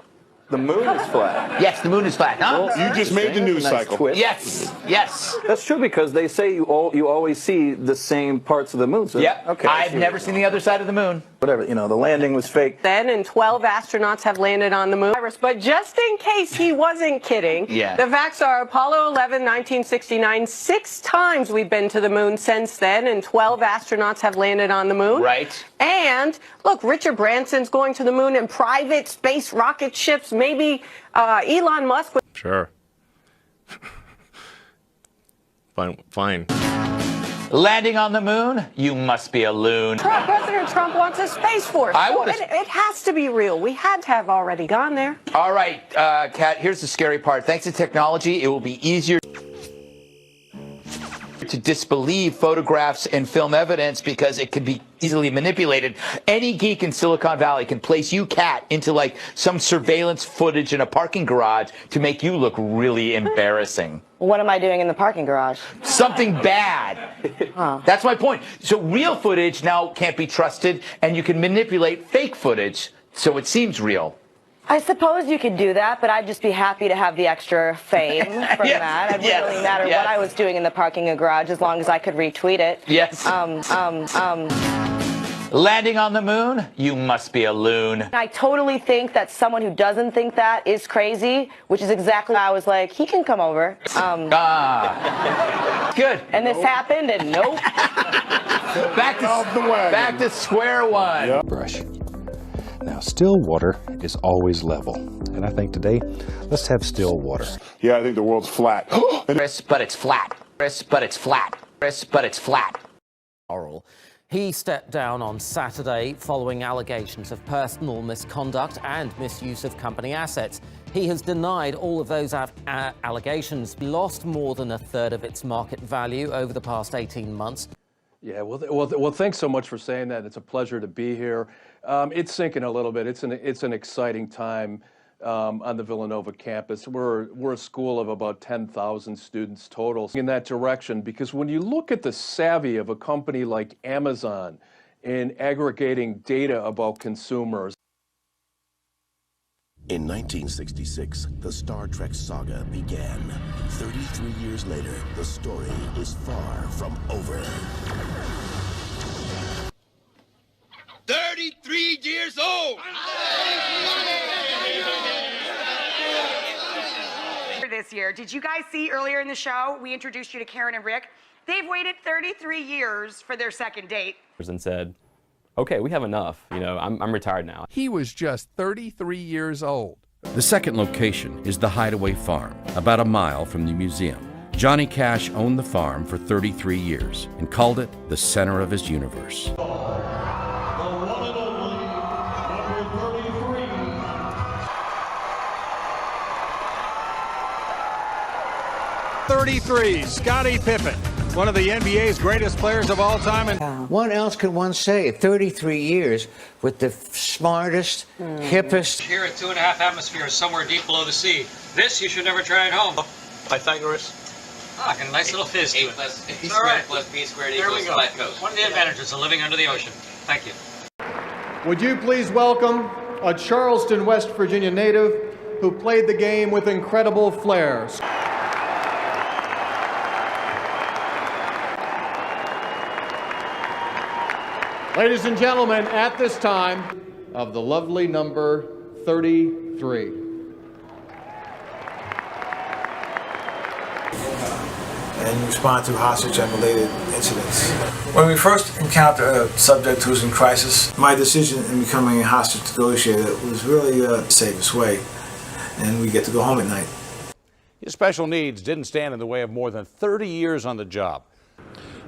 The moon is flat. Yes, the moon is flat. Huh? You just made the news cycle. Twist. Yes. That's true because they say you always see the same parts of the moon. So, Yep. Okay. I've never seen the other side of the moon. Whatever, the landing was fake. Then, and 12 astronauts have landed on the moon. But just in case he wasn't kidding, the facts are Apollo 11, 1969, 6 times we've been to the moon since then, and 12 astronauts have landed on the moon. Right. And, look, Richard Branson's going to the moon in private space rocket ships. Maybe Elon Musk would... Sure. Fine. Landing on the moon? You must be a loon. President Trump wants a space force. It has to be real. We had to have already gone there. All right, Kat, here's the scary part. Thanks to technology, it will be easier to disbelieve photographs and film evidence because it can be easily manipulated. Any geek in Silicon Valley can place you, Kat, into like some surveillance footage in a parking garage to make you look really embarrassing. What am I doing in the parking garage? Something bad. That's my point. So real footage now can't be trusted, and you can manipulate fake footage so it seems real. I suppose you could do that, but I'd just be happy to have the extra fame from that. It wouldn't really matter what I was doing in the parking garage as long as I could retweet it. Yes. Landing on the moon? You must be a loon. I totally think that someone who doesn't think that is crazy, which is exactly why I was like, he can come over. Good. And this happened, and nope. Back to square one. Brush. Now, still water is always level. And I think today, let's have still water. Yeah, I think the world's flat. Chris, but it's flat. Chris, but it's flat. Chris, but it's flat. Oral. He stepped down on Saturday following allegations of personal misconduct and misuse of company assets. He has denied all of those allegations. Lost more than a third of its market value over the past 18 months. Yeah, well, thanks so much for saying that. It's a pleasure to be here. It's sinking a little bit. It's an exciting time on the Villanova campus. We're a school of about 10,000 students total in that direction, because when you look at the savvy of a company like Amazon in aggregating data about consumers. In 1966, the Star Trek saga began. 33 years later, the story is far from over. 33 years old! This year. Did you guys see earlier in the show, we introduced you to Karen and Rick? They've waited 33 years for their second date. And said, okay, we have enough. You know, I'm retired now. He was just 33 years old. The second location is the Hideaway Farm, about a mile from the museum. Johnny Cash owned the farm for 33 years and called it the center of his universe. 33, Scottie Pippen, one of the NBA's greatest players of all time. And what else could one say? 33 years with the smartest, hippest. Here at 2.5 atmosphere, somewhere deep below the sea. This you should never try at home. Pythagoras. Ah, got a nice little fizz to it. A squared plus B squared equals flat coast. One of the advantages of living under the ocean. Thank you. Would you please welcome a Charleston, West Virginia native who played the game with incredible flair. Ladies and gentlemen, at this time, of the lovely number 33. And respond to hostage and related incidents. When we first encounter a subject who's in crisis, my decision in becoming a hostage negotiator was really the safest way, and we get to go home at night. His special needs didn't stand in the way of more than 30 years on the job.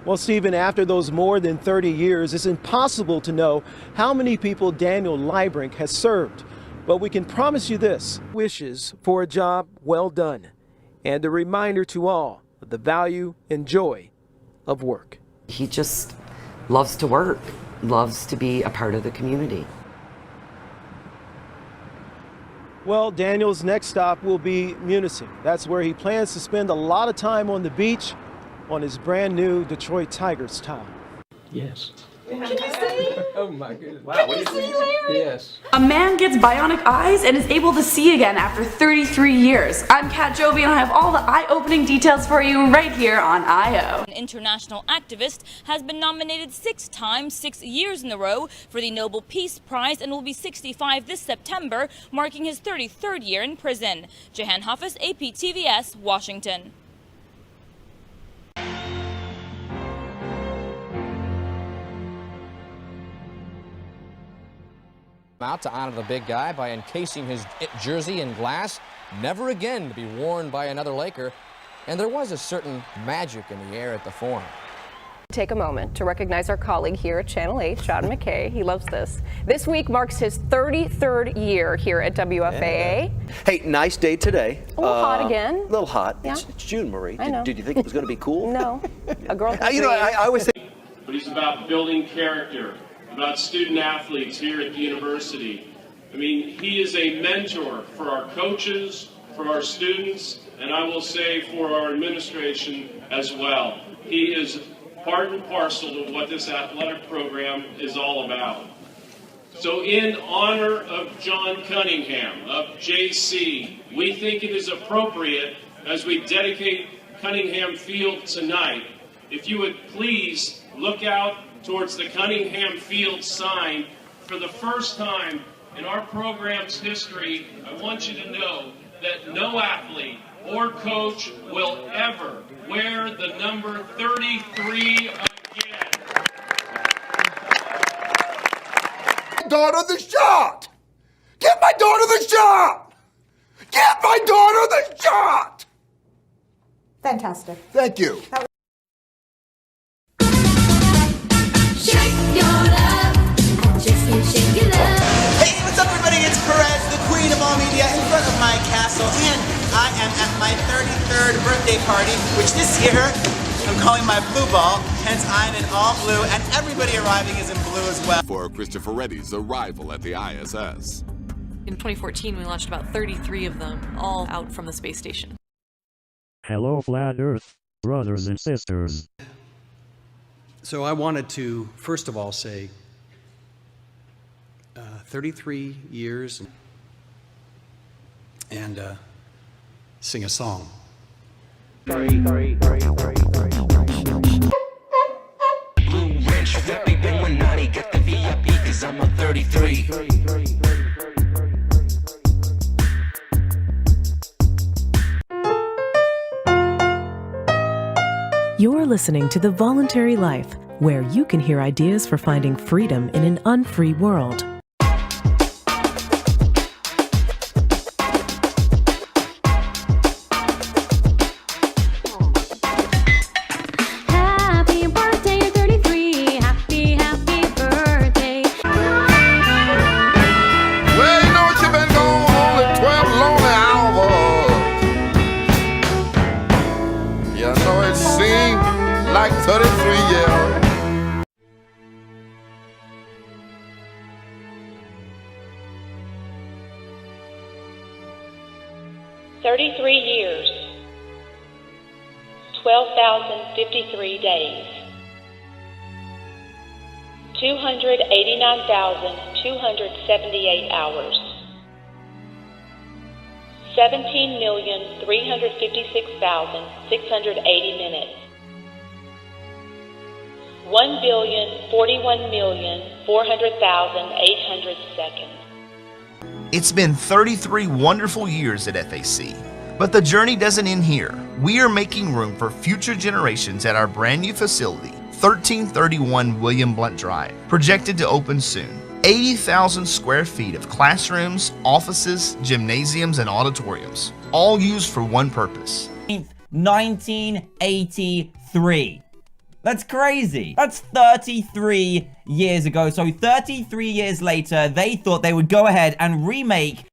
Well, Stephen, after those more than 30 years, it's impossible to know how many people Daniel Liebrink has served. But we can promise you this: wishes for a job well done, and a reminder to all of the value and joy of work. He just loves to work, loves to be a part of the community. Well, Daniel's next stop will be Munising. That's where he plans to spend a lot of time on the beach on his brand new Detroit Tigers towel. Yes. Can you see? Oh my goodness. Wow. Can you see, Larry? Yes. A man gets bionic eyes and is able to see again after 33 years. I'm Kat Jovi and I have all the eye-opening details for you right here on I.O. An international activist has been nominated 6 times, 6 years in a row for the Nobel Peace Prize and will be 65 this September, marking his 33rd year in prison. Jehan Hafiz, AP-TVS, Washington. Out to honor the big guy by encasing his jersey in glass, never again to be worn by another Laker. And there was a certain magic in the air at the Forum. Take a moment to recognize our colleague here at Channel 8, Sean McKay. He loves this. This week marks his 33rd year here at WFAA. Yeah. Hey, nice day today. A little hot again. A little hot. Yeah. It's June, Marie. I know. Did you think it was going to be cool? No. A girl can you know, I always think. But he's about building character, about student athletes here at the university. I mean, he is a mentor for our coaches, for our students, and I will say for our administration as well. He is part and parcel to what this athletic program is all about. So in honor of John Cunningham, of JC, we think it is appropriate as we dedicate Cunningham Field tonight, if you would please look out towards the Cunningham Field sign. For the first time in our program's history, I want you to know that no athlete or coach will ever wear the number 33 again. daughter the shot! Give my daughter the shot! Give my daughter the shot! Fantastic. Thank you. Hey, what's up, everybody? It's Perez, the queen of all media, in front of my castle, and I am at my 33rd birthday party, which this year I'm calling my blue ball, hence I'm in all blue, and everybody arriving is in blue as well. For Christopher Reddy's arrival at the ISS. In 2014, we launched about 33 of them, all out from the space station. Hello, Flat Earth, brothers and sisters. So I wanted to, first of all, say 33 years and sing a song. Blue Ridge, Ferry, Illuminati, get the VIP, cause I'm a 33. You're listening to The Voluntary Life, where you can hear ideas for finding freedom in an unfree world. Happy birthday, you're 33. Happy, happy birthday. Well, you know what you've been gone only 12 lonely hours. You know it seemed like 33 years. years, 12,053 days, 289,278 hours, 17,356,680 minutes, 1,041,400,800 seconds. It's been 33 wonderful years at FAC, but the journey doesn't end here. We are making room for future generations at our brand new facility, 1331 William Blount Drive, projected to open soon. 80,000 square feet of classrooms, offices, gymnasiums, and auditoriums, all used for one purpose. 1983. That's crazy. That's 33 years ago. So 33 years later, they thought they would go ahead and remake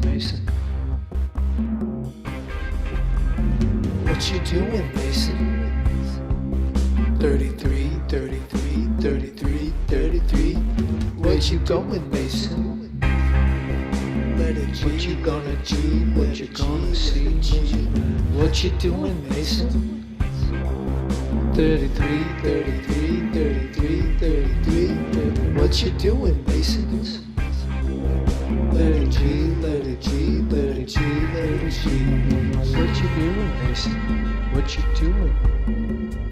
Mason. What you doing, Mason? 33. Where you going, Mason? What you gonna do? What you gonna see? What you doing, Mason? 33. What you doing, Mason? Let it G. What you doing, Mason? What you doing?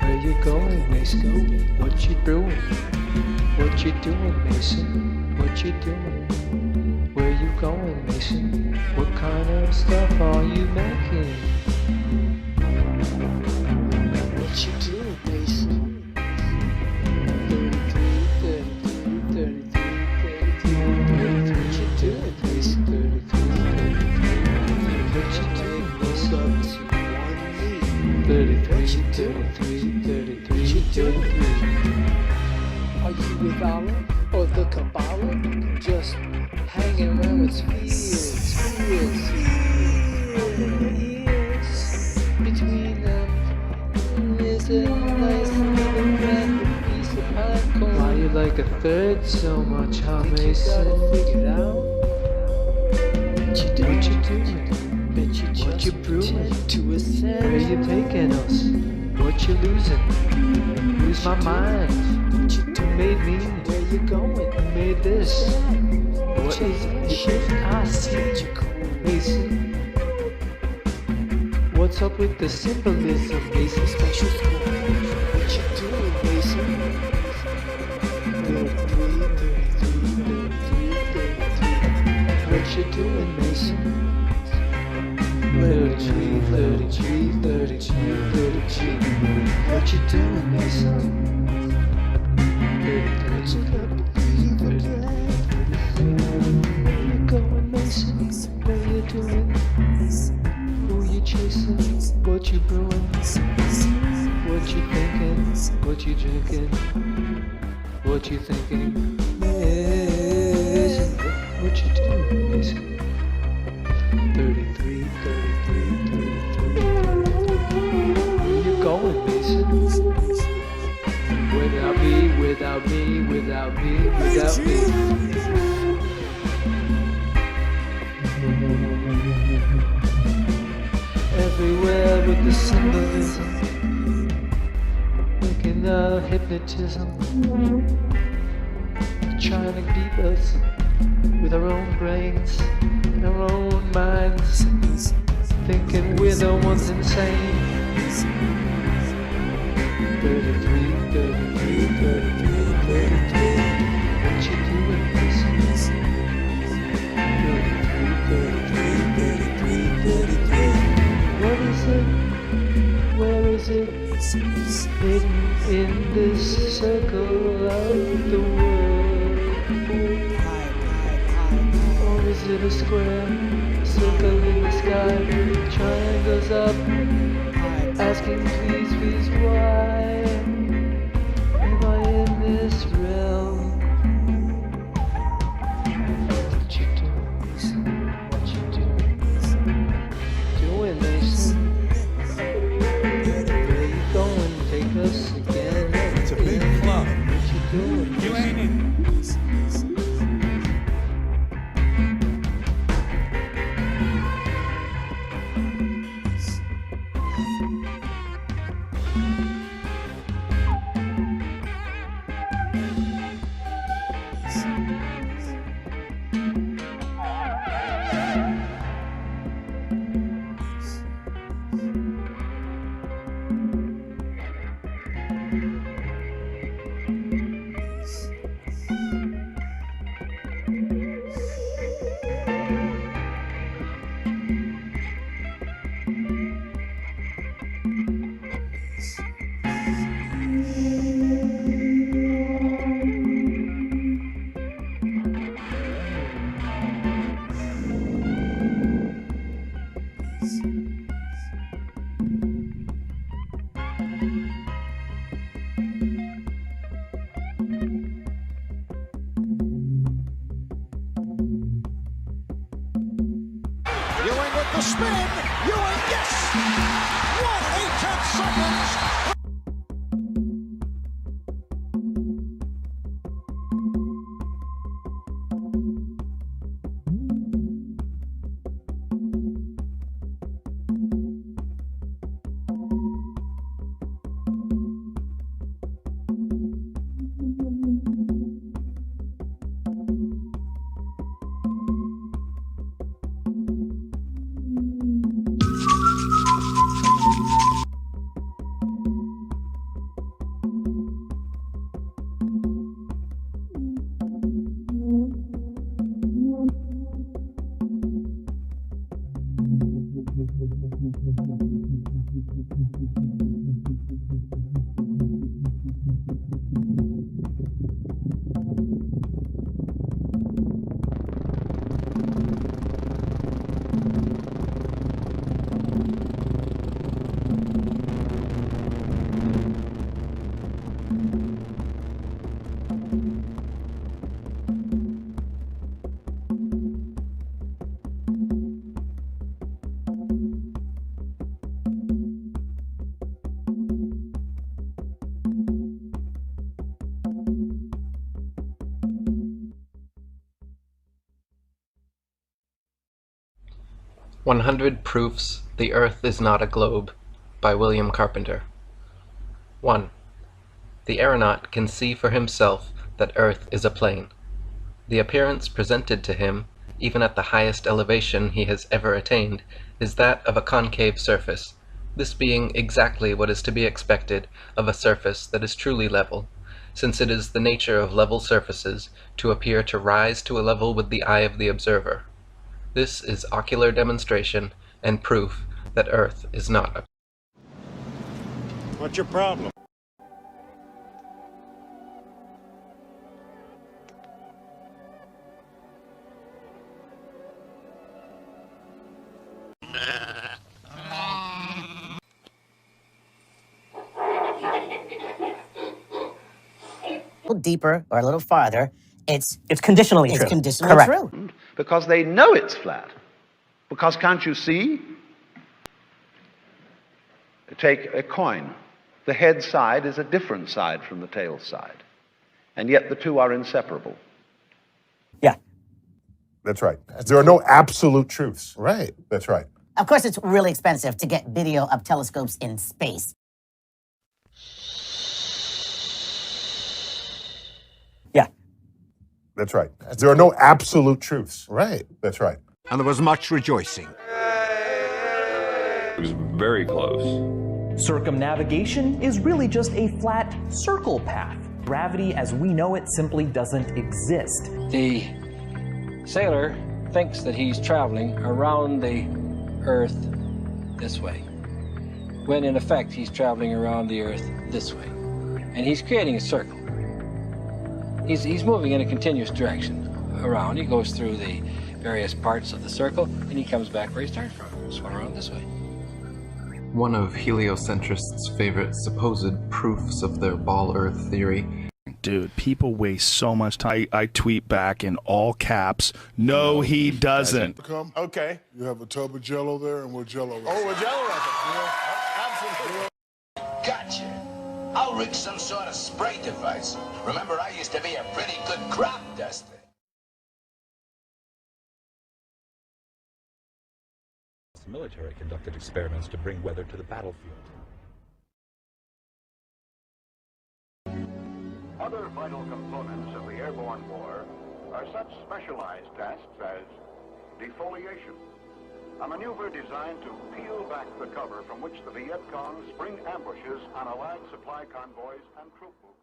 Where you going, Mason? What you doing? What you doing, Mason? What you doing? Where you going, Mason? What kind of stuff are you making? What you doing, Mason? 33. What you doing, Mason? 33. What you doing, Mason? 33. What you doing, 33. What you doing, 3? Are you with Allah or the Kabbalah? Just hanging around with spheres. Between them is a nice little red piece of pine cone. Why you like a third so much, huh, Mason? You gotta figure it out. What you doing? What you brewing? Where you taking us? What you losing? Lose my mind. Who made me? Where you going? Who made this? What is it? I see. Mason. What's up with the symbolism? Mason special school. What you doing, Mason? 33. What you doing, Mason? 33. What you doing, Mason? 33. Where you going, Mason? Where you doing? Who you chasing? What you brewing? What you thinking? What you drinking? What you thinking? Mason, what you doing, Mason? 33. Where you going, Mason? Without me. Everywhere with the symbolism, making hypnotism, trying to beat us with our own brains and our own minds, thinking we're the ones insane. 33. What you doing, Mason? 33. What is it? Where is it? Hidden in this circle of the world. Or is it a square? Circle in the sky, triangles up, asking please why am I in this realm? What you doing, Mason? What you doing, Mason? Where you going? Take us again. It's a big club. What you doing? You ain't in. 100 Proofs the Earth is Not a Globe by William Carpenter. 1. The aeronaut can see for himself that Earth is a plane. The appearance presented to him, even at the highest elevation he has ever attained, is that of a concave surface, this being exactly what is to be expected of a surface that is truly level, since it is the nature of level surfaces to appear to rise to a level with the eye of the observer. This is ocular demonstration and proof that Earth is not a... What's your problem? A little deeper or a little farther, it's conditionally true. It's conditionally Correct. true. Because they know it's flat. Because can't you see? Take a coin. The head side is a different side from the tail side. And yet the two are inseparable. Yeah. That's right. There are no absolute truths. Right. That's right. Of course, it's really expensive to get video of telescopes in space. Yeah. That's right. There are no absolute truths. Right. That's right. And there was much rejoicing. It was very close. Circumnavigation is really just a flat circle path. Gravity as we know it simply doesn't exist. The sailor thinks that he's traveling around the Earth this way, when in effect he's traveling around the Earth this way. And he's creating a circle. He's moving in a continuous direction around. He goes through the various parts of the circle, and he comes back where he started from, swung around this way. One of heliocentrists' favorite supposed proofs of their ball Earth theory. Dude, people waste so much time. I tweet back in all caps, no, he doesn't. Okay. You have a tub of Jell-O there, and we're Jell-O. Oh, we're Jell-O. Absolutely. Gotcha. I'll rig some sort of spray device. Remember, I used to be a pretty good crop duster. The military conducted experiments to bring weather to the battlefield. Other vital components of the airborne war are such specialized tasks as defoliation, a maneuver designed to peel back the cover from which the Viet Cong spring ambushes on Allied supply convoys and troop movements.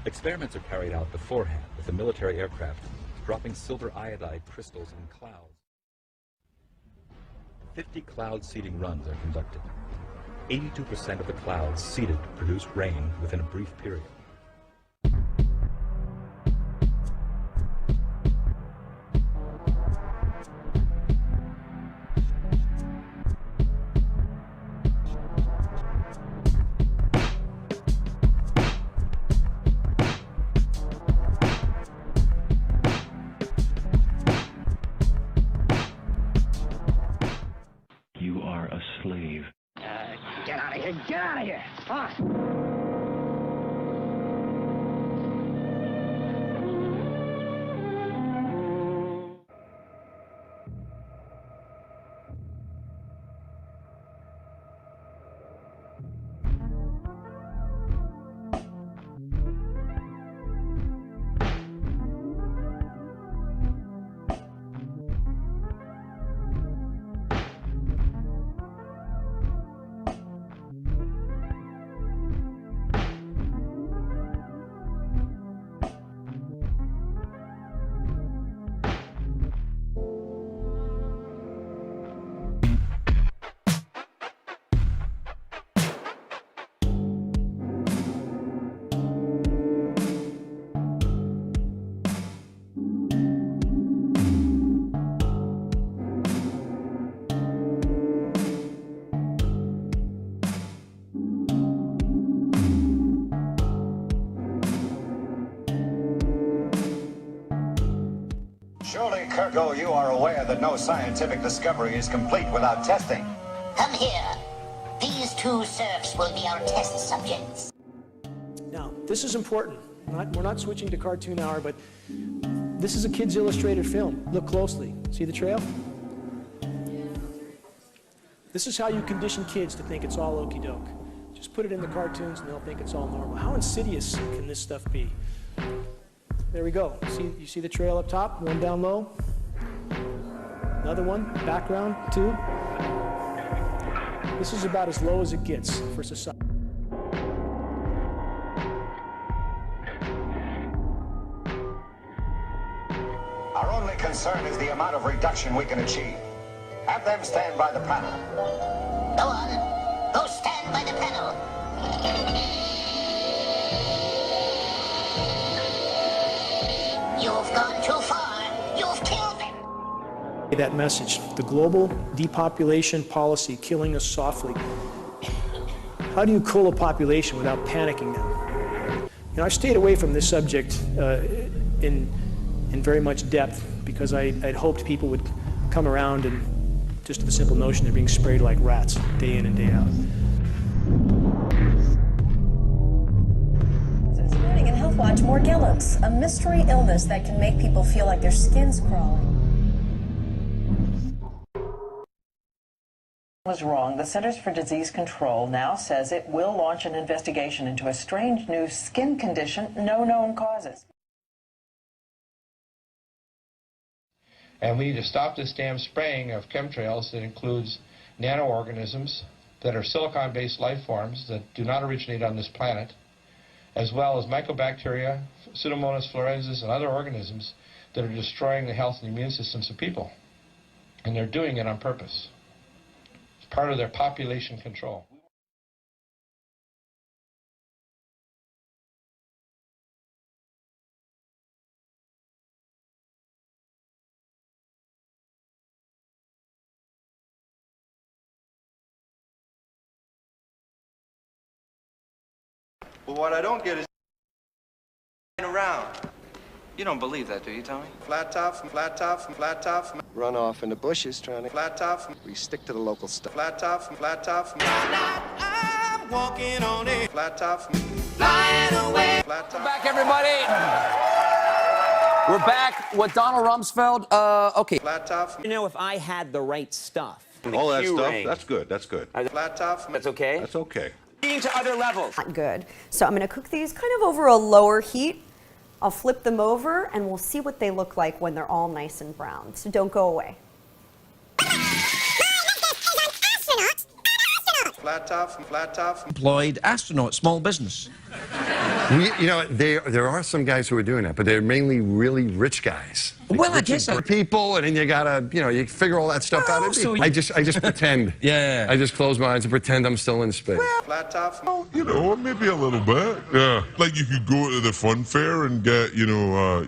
Experiments are carried out beforehand with the military aircraft dropping silver iodide crystals in clouds. 50 cloud seeding runs are conducted. 82% of the clouds seeded produce rain within a brief period. You are a slave. Get out of here! Get out of here! Surely, Kirko, you are aware that no scientific discovery is complete without testing. Come here. These two serfs will be our test subjects. Now, this is important. We're not switching to cartoon hour, but This is a kid's illustrated film. Look closely. See the trail? This is how you condition kids to think it's all okie doke. Just put it in the cartoons and they'll think it's all normal. How insidious can this stuff be? There we go. You see the trail up top? One down low. Another one, background, 2. This is about as low as it gets for society. Our only concern is the amount of reduction we can achieve. Have them stand by the panel. Go on. Go stand by the panel. You've gone too far. You've killed them. That message, the global depopulation policy killing us softly. How do you cool a population without panicking them? You know, I've stayed away from this subject in very much depth because I'd hoped people would come around and just the simple notion they're being sprayed like rats day in and day out. This morning in Health Watch, Morgellons, a mystery illness that can make people feel like their skin's crawling. Was wrong. The Centers for Disease Control now says it will launch an investigation into a strange new skin condition, no known causes. And we need to stop this damn spraying of chemtrails that includes nanoorganisms that are silicon-based life forms that do not originate on this planet, as well as mycobacteria, Pseudomonas florensis, and other organisms that are destroying the health and immune systems of people. And they're doing it on purpose. It's part of their population control. But what I don't get is around. You don't believe that, do you, Tommy? Flat top, flat top, flat top. Run off in the bushes trying to... Flat top. We stick to the local stuff. Flat top, flat top. I'm walking on it. Flat top. Flying away. Flat top. Back, everybody. We're back. What Donald Rumsfeld, okay. Flat top. You know, if I had the right stuff. All that stuff, that's good, that's good. Flat top. That's okay? That's okay. To other levels. Not good. So I'm going to cook these kind of over a lower heat. I'll flip them over and we'll see what they look like when they're all nice and brown. So don't go away. Flat top, flat top. Employed astronaut, small business. You know, there are some guys who are doing that, but they're mainly really rich guys. Well, I guess people, and then you gotta, you figure all that stuff out. So I just pretend. Yeah. I just close my eyes and pretend I'm still in space. Flat top. You know, maybe a little bit. Yeah. Like you could go to the fun fair and get,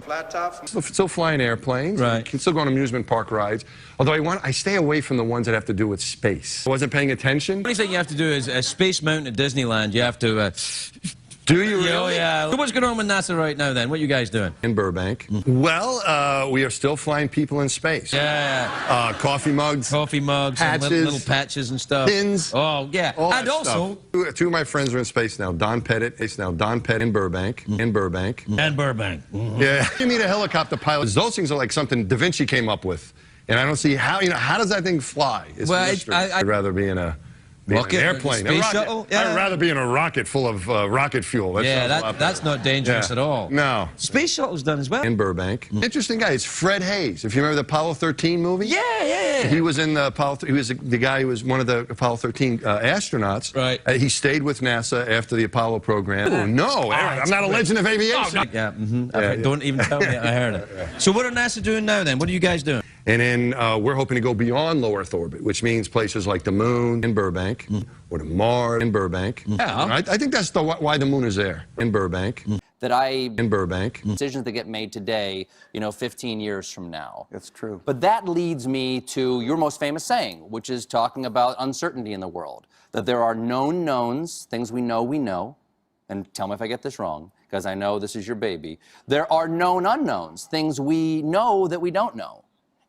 Flat top. Still flying airplanes. Right. Can still go on amusement park rides. Although I stay away from the ones that have to do with space. I wasn't paying attention. The only thing you have to do is Space Mountain at Disneyland. You have to... Do you really? Oh, yeah. So what's going on with NASA right now, then? What are you guys doing? In Burbank. Well, we are still flying people in space. Yeah. Coffee mugs. Coffee mugs. Patches. And little patches and stuff. Pins. Oh, yeah. And also... Two of my friends are in space now. Don Pettit. In Burbank. In Burbank. And Burbank. Mm-hmm. Yeah. You need a helicopter pilot. Those things are like something Da Vinci came up with. And I don't see how, how does that thing fly? It's a mystery. I'd rather be in an airplane. Space shuttle? Yeah. I'd rather be in a rocket full of rocket fuel. That's not dangerous at all. No. Space shuttle's done as well. In Burbank. Interesting guy. It's Fred Hayes. If you remember the Apollo 13 movie? Yeah. He was in the Apollo. He was the guy who was one of the Apollo 13 astronauts. Right. He stayed with NASA after the Apollo program. Oh no! I'm not a legend of aviation. Oh, yeah. Mm-hmm. Don't even tell me. I heard it. So what are NASA doing now then? What are you guys doing? And then we're hoping to go beyond low Earth orbit, which means places like the moon in Burbank, or to Mars in Burbank. Yeah. I think that's why the moon is there, in Burbank. In Burbank. Decisions that get made today, 15 years from now. That's true. But that leads me to your most famous saying, which is talking about uncertainty in the world. That there are known knowns, things we know, and tell me if I get this wrong, because I know this is your baby. There are known unknowns, things we know that we don't know.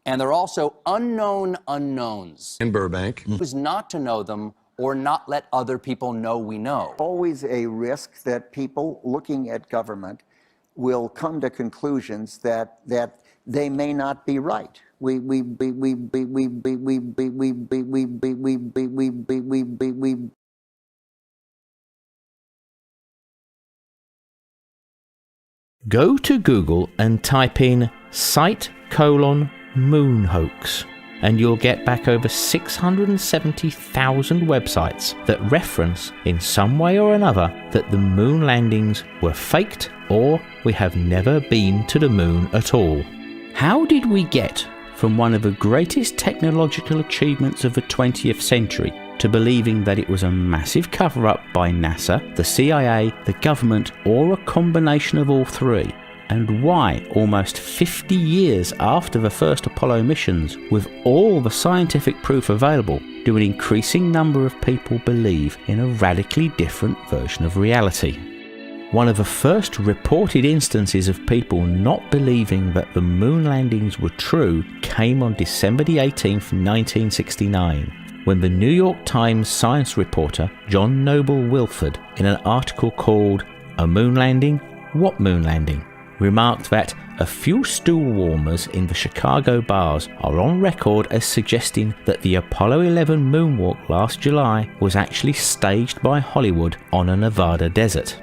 And there are also unknown unknowns. In Burbank. Is not to know them or not let other people know we know. Always a risk that people looking at government will come to conclusions that they may not be right. Go to Google and type in site:"moon hoax," and you'll get back over 670,000 websites that reference in some way or another that the moon landings were faked or we have never been to the moon at all. How did we get from one of the greatest technological achievements of the 20th century to believing that it was a massive cover-up by NASA, the CIA, the government, or a combination of all three? And why, almost 50 years after the first Apollo missions, with all the scientific proof available, do an increasing number of people believe in a radically different version of reality? One of the first reported instances of people not believing that the moon landings were true came on December the 18th, 1969, when the New York Times science reporter John Noble Wilford, in an article called "A Moon Landing? What Moon Landing?" remarked that a few stool warmers in the Chicago bars are on record as suggesting that the Apollo 11 moonwalk last July was actually staged by Hollywood on a Nevada desert.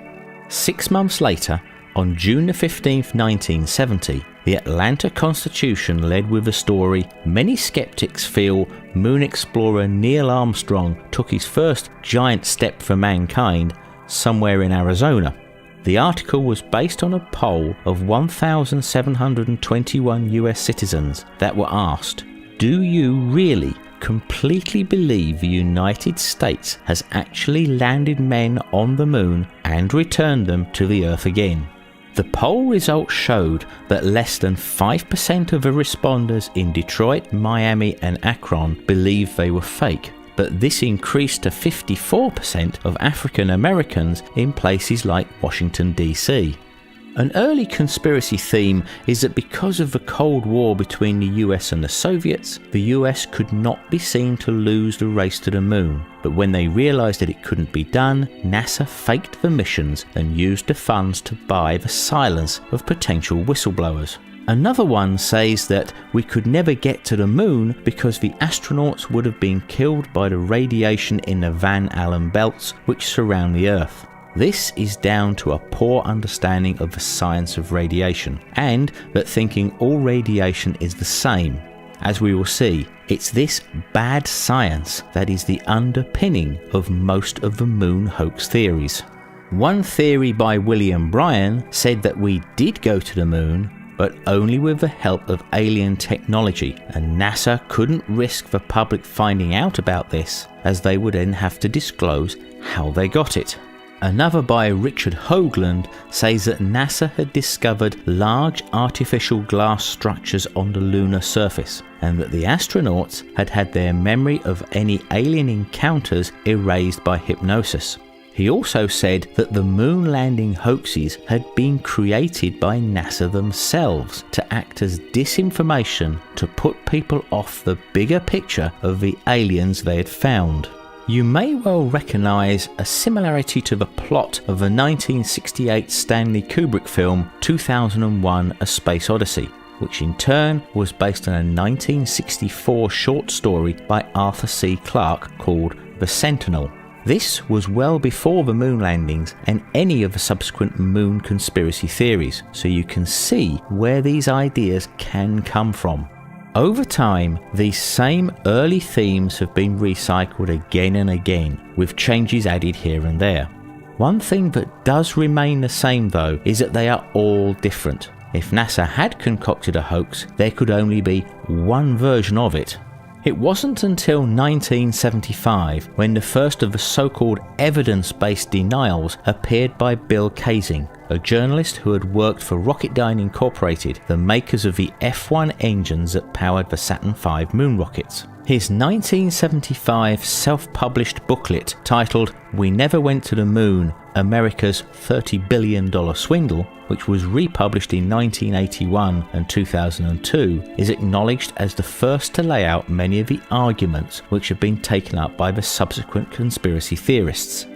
6 months later, on June the 15th, 1970, the Atlanta Constitution led with the story, "Many skeptics feel moon explorer Neil Armstrong took his first giant step for mankind somewhere in Arizona." The article was based on a poll of 1,721 US citizens that were asked, "Do you really completely believe the United States has actually landed men on the moon and returned them to the Earth again?" The poll results showed that less than 5% of the responders in Detroit, Miami and Akron believed they were fake, but this increased to 54% of African Americans in places like Washington, D.C. An early conspiracy theme is that because of the Cold War between the US and the Soviets, the US could not be seen to lose the race to the moon. But when they realised that it couldn't be done, NASA faked the missions and used the funds to buy the silence of potential whistleblowers. Another one says that we could never get to the moon because the astronauts would have been killed by the radiation in the Van Allen belts which surround the Earth. This is down to a poor understanding of the science of radiation, and that thinking all radiation is the same. As we will see, it's this bad science that is the underpinning of most of the moon hoax theories. One theory by William Bryan said that we did go to the moon, but only with the help of alien technology, and NASA couldn't risk the public finding out about this, as they would then have to disclose how they got it. Another by Richard Hoagland says that NASA had discovered large artificial glass structures on the lunar surface, and that the astronauts had had their memory of any alien encounters erased by hypnosis. He also said that the moon landing hoaxes had been created by NASA themselves to act as disinformation to put people off the bigger picture of the aliens they had found. You may well recognise a similarity to the plot of the 1968 Stanley Kubrick film 2001: A Space Odyssey, which in turn was based on a 1964 short story by Arthur C. Clarke called The Sentinel. This was well before the moon landings and any of the subsequent moon conspiracy theories, so you can see where these ideas can come from. Over time, these same early themes have been recycled again and again, with changes added here and there. One thing that does remain the same though is that they are all different. If NASA had concocted a hoax, there could only be one version of it. It wasn't until 1975 when the first of the so-called evidence-based denials appeared by Bill Kaysing, a journalist who had worked for Rocketdyne Incorporated, the makers of the F1 engines that powered the Saturn V moon rockets. His 1975 self-published booklet titled "We Never Went to the Moon, America's $30 billion Swindle," which was republished in 1981 and 2002, is acknowledged as the first to lay out many of the arguments which have been taken up by the subsequent conspiracy theorists.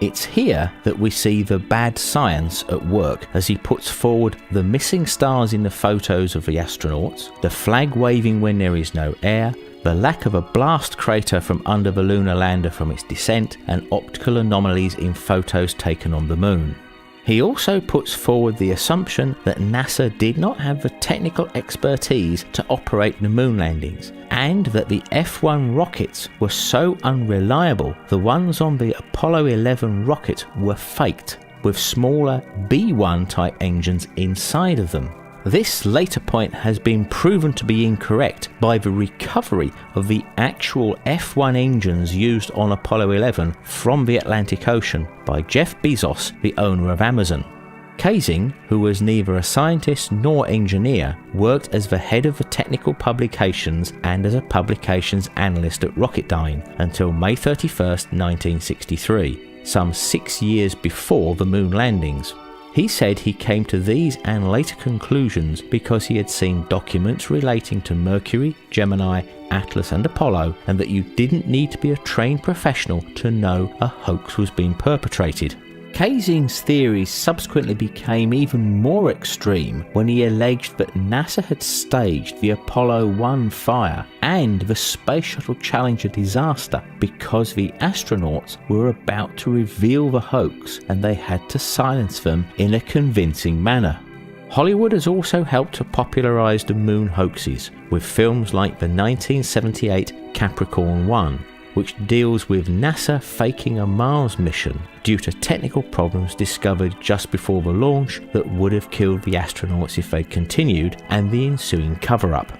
It's here that we see the bad science at work as he puts forward the missing stars in the photos of the astronauts, the flag waving when there is no air, the lack of a blast crater from under the lunar lander from its descent, and optical anomalies in photos taken on the moon. He also puts forward the assumption that NASA did not have the technical expertise to operate the moon landings, and that the F-1 rockets were so unreliable, the ones on the Apollo 11 rocket were faked, with smaller B-1 type engines inside of them. This later point has been proven to be incorrect by the recovery of the actual F-1 engines used on Apollo 11 from the Atlantic Ocean by Jeff Bezos, the owner of Amazon. Kaysing, who was neither a scientist nor engineer, worked as the head of the technical publications and as a publications analyst at Rocketdyne until May 31st, 1963, some 6 years before the moon landings. He said he came to these and later conclusions because he had seen documents relating to Mercury, Gemini, Atlas and Apollo, and that you didn't need to be a trained professional to know a hoax was being perpetrated. Kaysing's theories subsequently became even more extreme when he alleged that NASA had staged the Apollo 1 fire and the Space Shuttle Challenger disaster because the astronauts were about to reveal the hoax and they had to silence them in a convincing manner. Hollywood has also helped to popularise the moon hoaxes with films like the 1978 Capricorn 1, which deals with NASA faking a Mars mission due to technical problems discovered just before the launch that would have killed the astronauts if they continued, and the ensuing cover-up.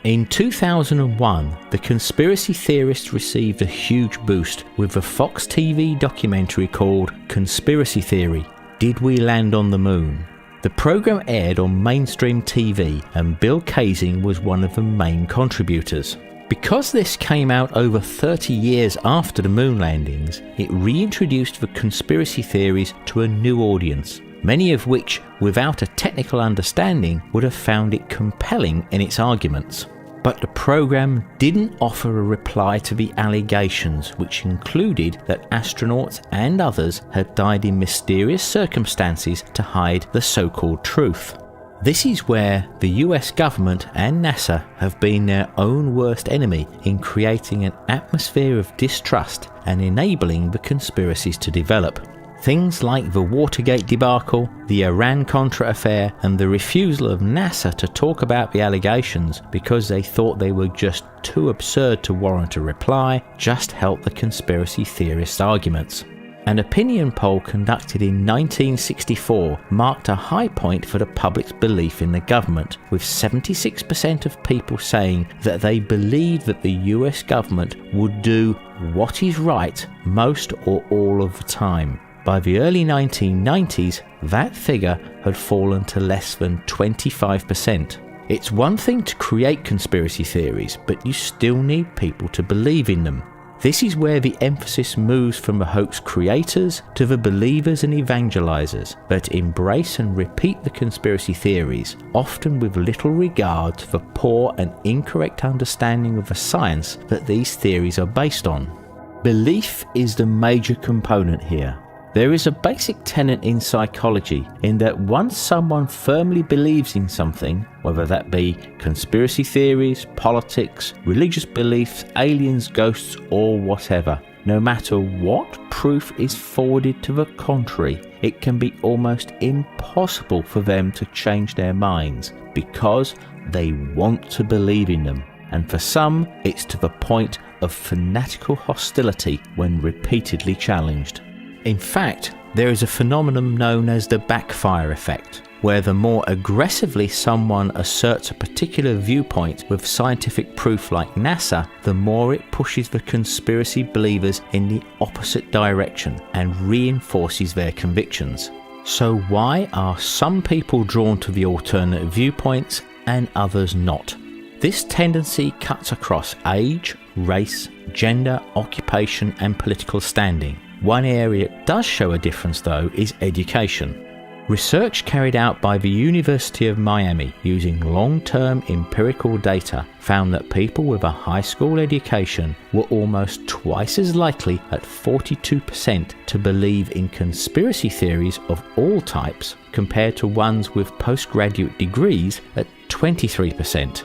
In 2001, the conspiracy theorists received a huge boost with the Fox TV documentary called Conspiracy Theory: Did We Land on the Moon? The program aired on mainstream TV and Bill Kaysing was one of the main contributors. Because this came out over 30 years after the moon landings, it reintroduced the conspiracy theories to a new audience, many of which, without a technical understanding, would have found it compelling in its arguments. But the program didn't offer a reply to the allegations, which included that astronauts and others had died in mysterious circumstances to hide the so-called truth. This is where the US government and NASA have been their own worst enemy in creating an atmosphere of distrust and enabling the conspiracies to develop. Things like the Watergate debacle, the Iran-Contra affair, and the refusal of NASA to talk about the allegations because they thought they were just too absurd to warrant a reply just helped the conspiracy theorists' arguments. An opinion poll conducted in 1964 marked a high point for the public's belief in the government, with 76% of people saying that they believed that the US government would do what is right most or all of the time. By the early 1990s, that figure had fallen to less than 25%. It's one thing to create conspiracy theories, but you still need people to believe in them. This is where the emphasis moves from the hoax creators to the believers and evangelizers that embrace and repeat the conspiracy theories, often with little regard to the poor and incorrect understanding of the science that these theories are based on. Belief is the major component here. There is a basic tenet in psychology in that once someone firmly believes in something, whether that be conspiracy theories, politics, religious beliefs, aliens, ghosts, or whatever, no matter what proof is forwarded to the contrary, it can be almost impossible for them to change their minds because they want to believe in them. And for some, it's to the point of fanatical hostility when repeatedly challenged. In fact, there is a phenomenon known as the backfire effect, where the more aggressively someone asserts a particular viewpoint with scientific proof like NASA, the more it pushes the conspiracy believers in the opposite direction and reinforces their convictions. So why are some people drawn to the alternative viewpoints and others not? This tendency cuts across age, race, gender, occupation and political standing. One area it does show a difference though is education. Research carried out by the University of Miami using long-term empirical data found that people with a high school education were almost twice as likely at 42% to believe in conspiracy theories of all types compared to ones with postgraduate degrees at 23%.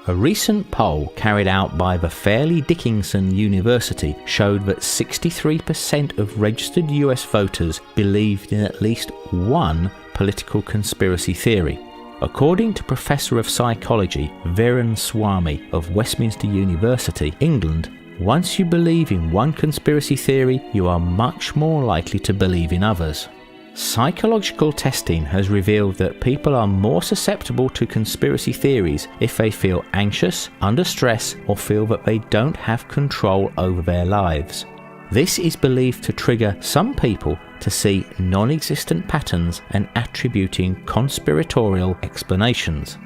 A recent poll carried out by the Fairleigh Dickinson University showed that 63% of registered US voters believed in at least one political conspiracy theory. According to Professor of Psychology Viren Swamy of Westminster University, England, once you believe in one conspiracy theory, you are much more likely to believe in others. Psychological testing has revealed that people are more susceptible to conspiracy theories if they feel anxious, under stress, or feel that they don't have control over their lives. This is believed to trigger some people to see non-existent patterns and attributing conspiratorial explanations.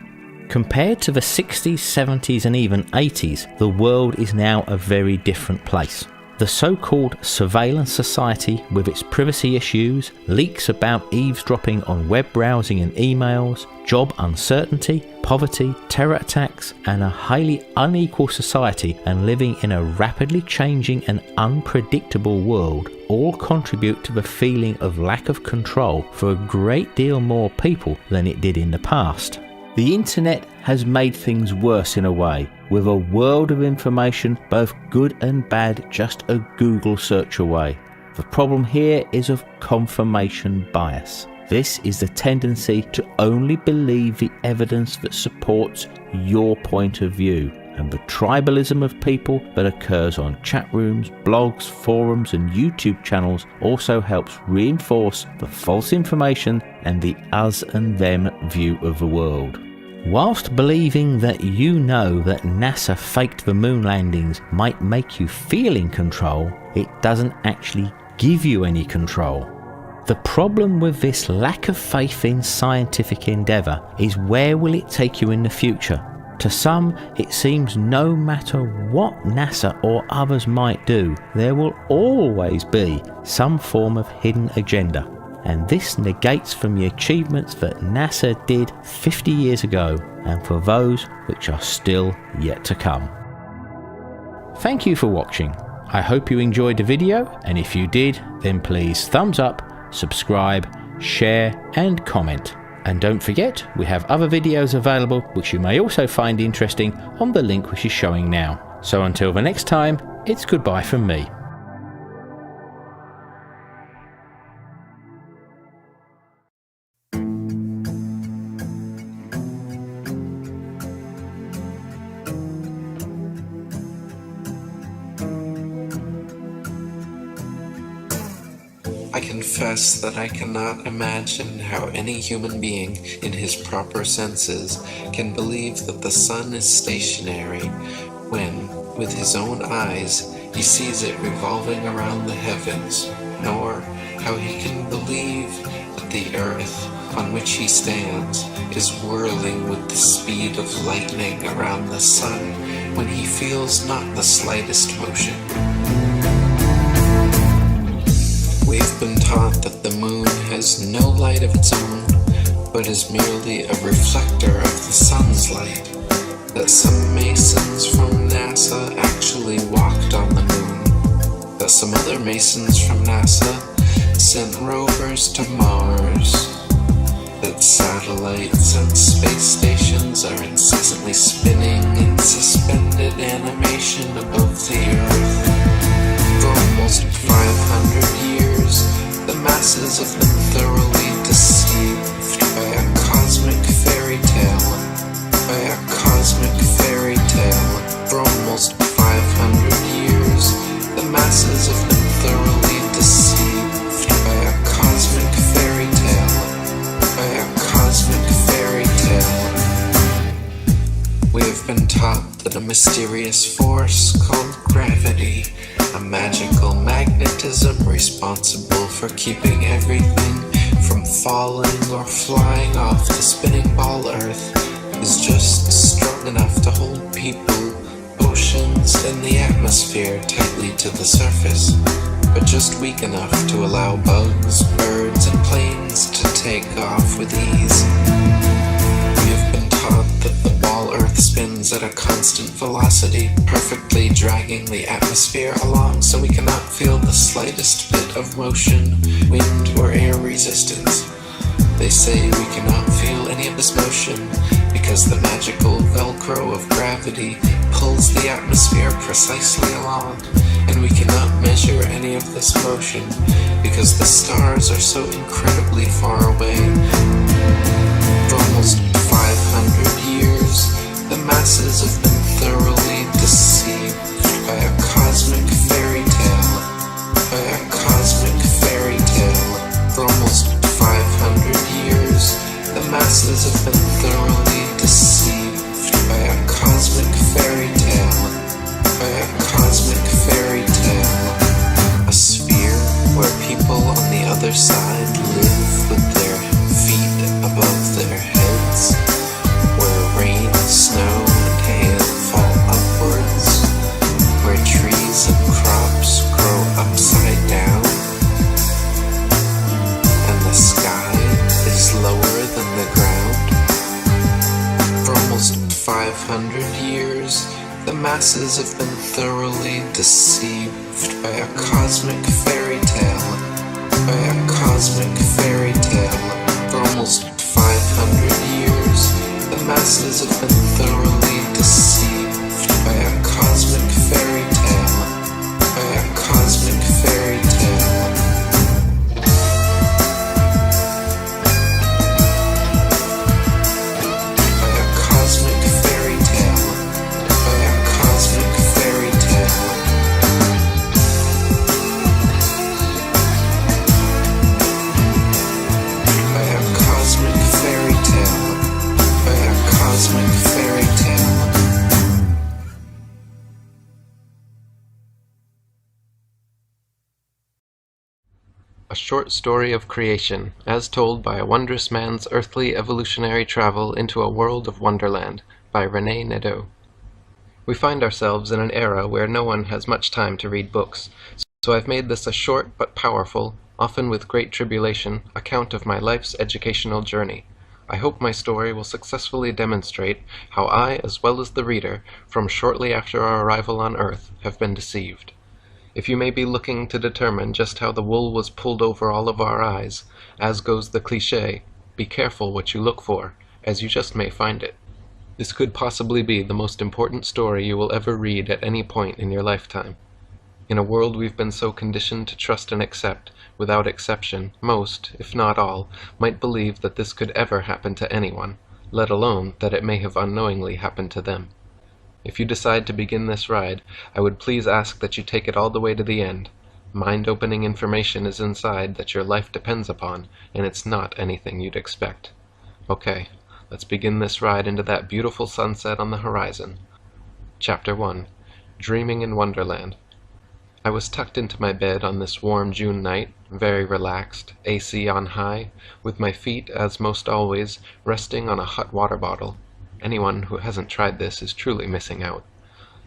Compared to the 60s, 70s, and even 80s, the world is now a very different place. The so-called surveillance society, with its privacy issues, leaks about eavesdropping on web browsing and emails, job uncertainty, poverty, terror attacks, and a highly unequal society and living in a rapidly changing and unpredictable world all contribute to the feeling of lack of control for a great deal more people than it did in the past. The internet has made things worse in a way, with a world of information, both good and bad, just a Google search away. The problem here is of confirmation bias. This is the tendency to only believe the evidence that supports your point of view, and the tribalism of people that occurs on chat rooms, blogs, forums, and YouTube channels also helps reinforce the false information and the us and them view of the world. Whilst believing that you know that NASA faked the moon landings might make you feel in control, it doesn't actually give you any control. The problem with this lack of faith in scientific endeavour is where will it take you in the future? To some, it seems no matter what NASA or others might do, there will always be some form of hidden agenda. And this negates from the achievements that NASA did 50 years ago and for those which are still yet to come. Thank you for watching. I hope you enjoyed the video, and if you did, then please thumbs up, subscribe, share and comment. And don't forget, we have other videos available which you may also find interesting on the link which is showing now. So until the next time, it's goodbye from me. I confess that I cannot imagine how any human being in his proper senses can believe that the sun is stationary when, with his own eyes, he sees it revolving around the heavens, nor how he can believe that the earth on which he stands is whirling with the speed of lightning around the sun when he feels not the slightest motion. We've been taught that the moon has no light of its own, but is merely a reflector of the sun's light, that some masons from NASA actually walked on the moon, that some other masons from NASA sent rovers to Mars, that satellites and space stations are incessantly spinning in suspended animation above the Earth. For almost 500 years, the masses have been thoroughly deceived by a cosmic fairy tale. For almost 500 years, the masses have been thoroughly deceived by a cosmic fairy tale. We have been taught that a mysterious force called gravity, a magical magnetism responsible for keeping everything from falling or flying off the spinning ball Earth, is just strong enough to hold people, oceans, and the atmosphere tightly to the surface. but just weak enough to allow bugs, birds, and planes to take off with ease. We have been taught that the ball Earth spins at a constant velocity, perfectly dragging the atmosphere along so we cannot feel the slightest bit of motion, wind, or air resistance. They say we cannot feel any of this motion because the magical Velcro of gravity pulls the atmosphere precisely along, and we cannot measure any of this motion because the stars are so incredibly far away. For almost 500 years, the masses have been thoroughly deceived by a cosmic fairy tale. By a cosmic fairy tale. For almost 500 years, the masses have been thoroughly deceived by a cosmic fairy tale. By a cosmic fairy tale. A sphere where people on the other side live with their feet above their heads, where rain, snow, and hail fall upwards, where trees and crops grow upside down, and the sky is lower than the ground. For almost 500 years, the masses have been thoroughly deceived by a cosmic fairy tale. By a cosmic fairy tale. For almost 500 years, the masses have been thoroughly deceived by a cosmic fairy tale. By a cosmic fairy tale. By a cosmic fairy tale. By a cosmic fairy tale. By a cosmic fairy tale. By a cosmic fairy tale. A short story of creation, as told by a wondrous man's earthly evolutionary travel into a world of wonderland, by René Nadeau. We find ourselves in an era where no one has much time to read books, so I've made this a short but powerful, often with great tribulation, account of my life's educational journey. I hope my story will successfully demonstrate how I, as well as the reader, from shortly after our arrival on Earth, have been deceived. If you may be looking to determine just how the wool was pulled over all of our eyes, as goes the cliché, be careful what you look for, as you just may find it. This could possibly be the most important story you will ever read at any point in your lifetime. In a world we've been so conditioned to trust and accept, without exception, most, if not all, might believe that this could ever happen to anyone, let alone that it may have unknowingly happened to them. If you decide to begin this ride, I would please ask that you take it all the way to the end. Mind-opening information is inside that your life depends upon, and it's not anything you'd expect. Okay, let's begin this ride into that beautiful sunset on the horizon. Chapter 1. Dreaming in Wonderland. I was tucked into my bed on this warm June night, very relaxed, AC on high, with my feet, as most always, resting on a hot water bottle. Anyone who hasn't tried this is truly missing out.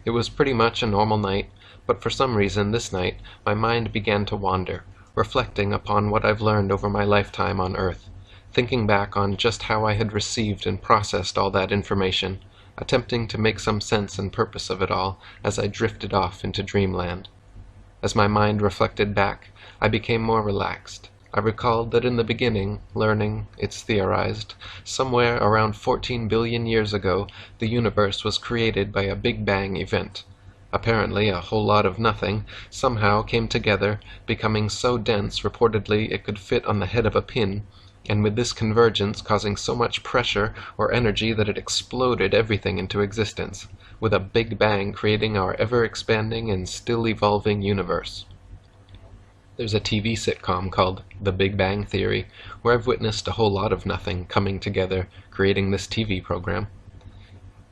It was pretty much a normal night, but for some reason this night my mind began to wander, reflecting upon what I've learned over my lifetime on Earth, thinking back on just how I had received and processed all that information, attempting to make some sense and purpose of it all as I drifted off into dreamland. As my mind reflected back, I became more relaxed. I recalled that in the beginning, learning, it's theorized, somewhere around 14 billion years ago, the universe was created by a Big Bang event. Apparently, a whole lot of nothing somehow came together, becoming so dense reportedly it could fit on the head of a pin, and with this convergence causing so much pressure or energy that it exploded everything into existence, with a Big Bang creating our ever-expanding and still-evolving universe. There's a TV sitcom called The Big Bang Theory, where I've witnessed a whole lot of nothing coming together, creating this TV program.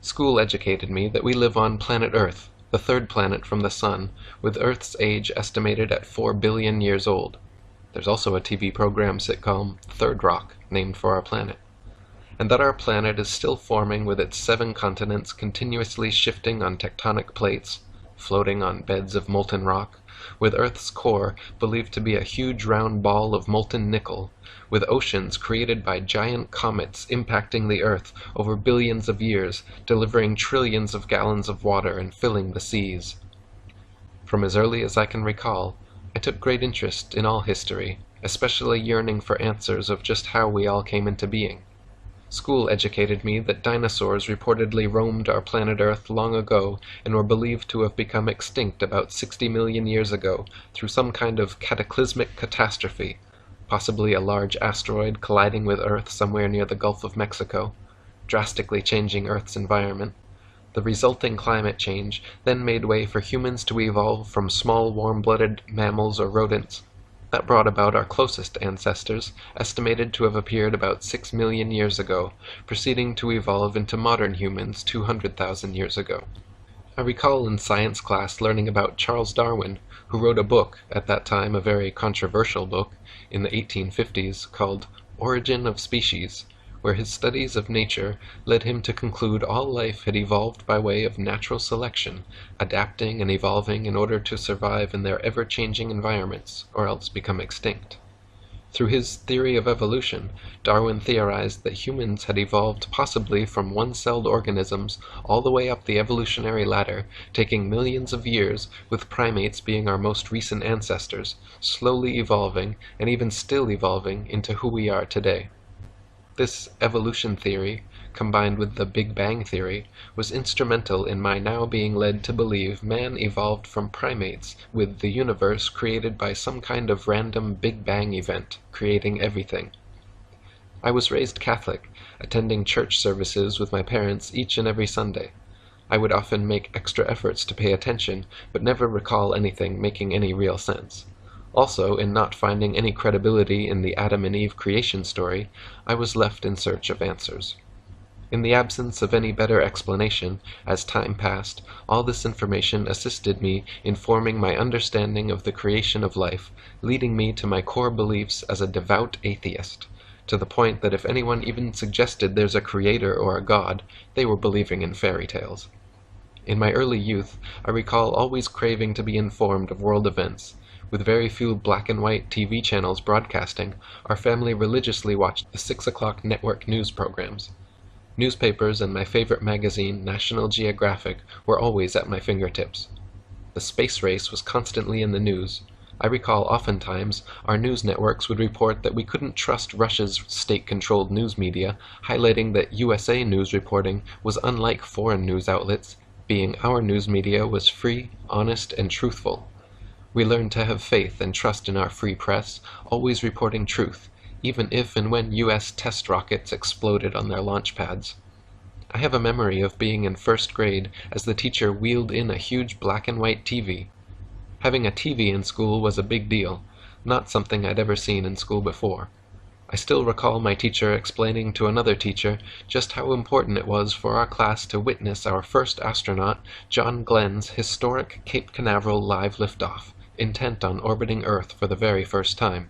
School educated me that we live on planet Earth, the third planet from the Sun, with Earth's age estimated at 4 billion years old. There's also a TV program sitcom, Third Rock, named for our planet. And that our planet is still forming with its 7 continents continuously shifting on tectonic plates, floating on beds of molten rock, with Earth's core believed to be a huge round ball of molten nickel, with oceans created by giant comets impacting the Earth over billions of years, delivering trillions of gallons of water and filling the seas. From as early as I can recall, I took great interest in all history, especially yearning for answers of just how we all came into being. School educated me that dinosaurs reportedly roamed our planet Earth long ago and were believed to have become extinct about 60 million years ago through some kind of cataclysmic catastrophe, possibly a large asteroid colliding with Earth somewhere near the Gulf of Mexico, drastically changing Earth's environment. The resulting climate change then made way for humans to evolve from small warm-blooded mammals or rodents. That brought about our closest ancestors, estimated to have appeared about 6 million years ago, proceeding to evolve into modern humans 200,000 years ago. I recall in science class learning about Charles Darwin, who wrote a book, at that time a very controversial book, in the 1850s, called Origin of Species, where his studies of nature led him to conclude all life had evolved by way of natural selection, adapting and evolving in order to survive in their ever-changing environments, or else become extinct. Through his theory of evolution, Darwin theorized that humans had evolved possibly from one-celled organisms all the way up the evolutionary ladder, taking millions of years, with primates being our most recent ancestors, slowly evolving, and even still evolving, into who we are today. This evolution theory, combined with the Big Bang theory, was instrumental in my now being led to believe man evolved from primates, with the universe created by some kind of random Big Bang event, creating everything. I was raised Catholic, attending church services with my parents each and every Sunday. I would often make extra efforts to pay attention, but never recall anything making any real sense. Also, in not finding any credibility in the Adam and Eve creation story, I was left in search of answers. In the absence of any better explanation, as time passed, all this information assisted me in forming my understanding of the creation of life, leading me to my core beliefs as a devout atheist, to the point that if anyone even suggested there's a creator or a god, they were believing in fairy tales. In my early youth, I recall always craving to be informed of world events. With very few black and white TV channels broadcasting, our family religiously watched the 6 o'clock network news programs. Newspapers and my favorite magazine, National Geographic, were always at my fingertips. The space race was constantly in the news. I recall oftentimes our news networks would report that we couldn't trust Russia's state-controlled news media, highlighting that USA news reporting was unlike foreign news outlets, being our news media was free, honest, and truthful. We learned to have faith and trust in our free press, always reporting truth, even if and when U.S. test rockets exploded on their launch pads. I have a memory of being in first grade as the teacher wheeled in a huge black and white TV. Having a TV in school was a big deal, not something I'd ever seen in school before. I still recall my teacher explaining to another teacher just how important it was for our class to witness our first astronaut, John Glenn's historic Cape Canaveral live liftoff, intent on orbiting Earth for the very first time.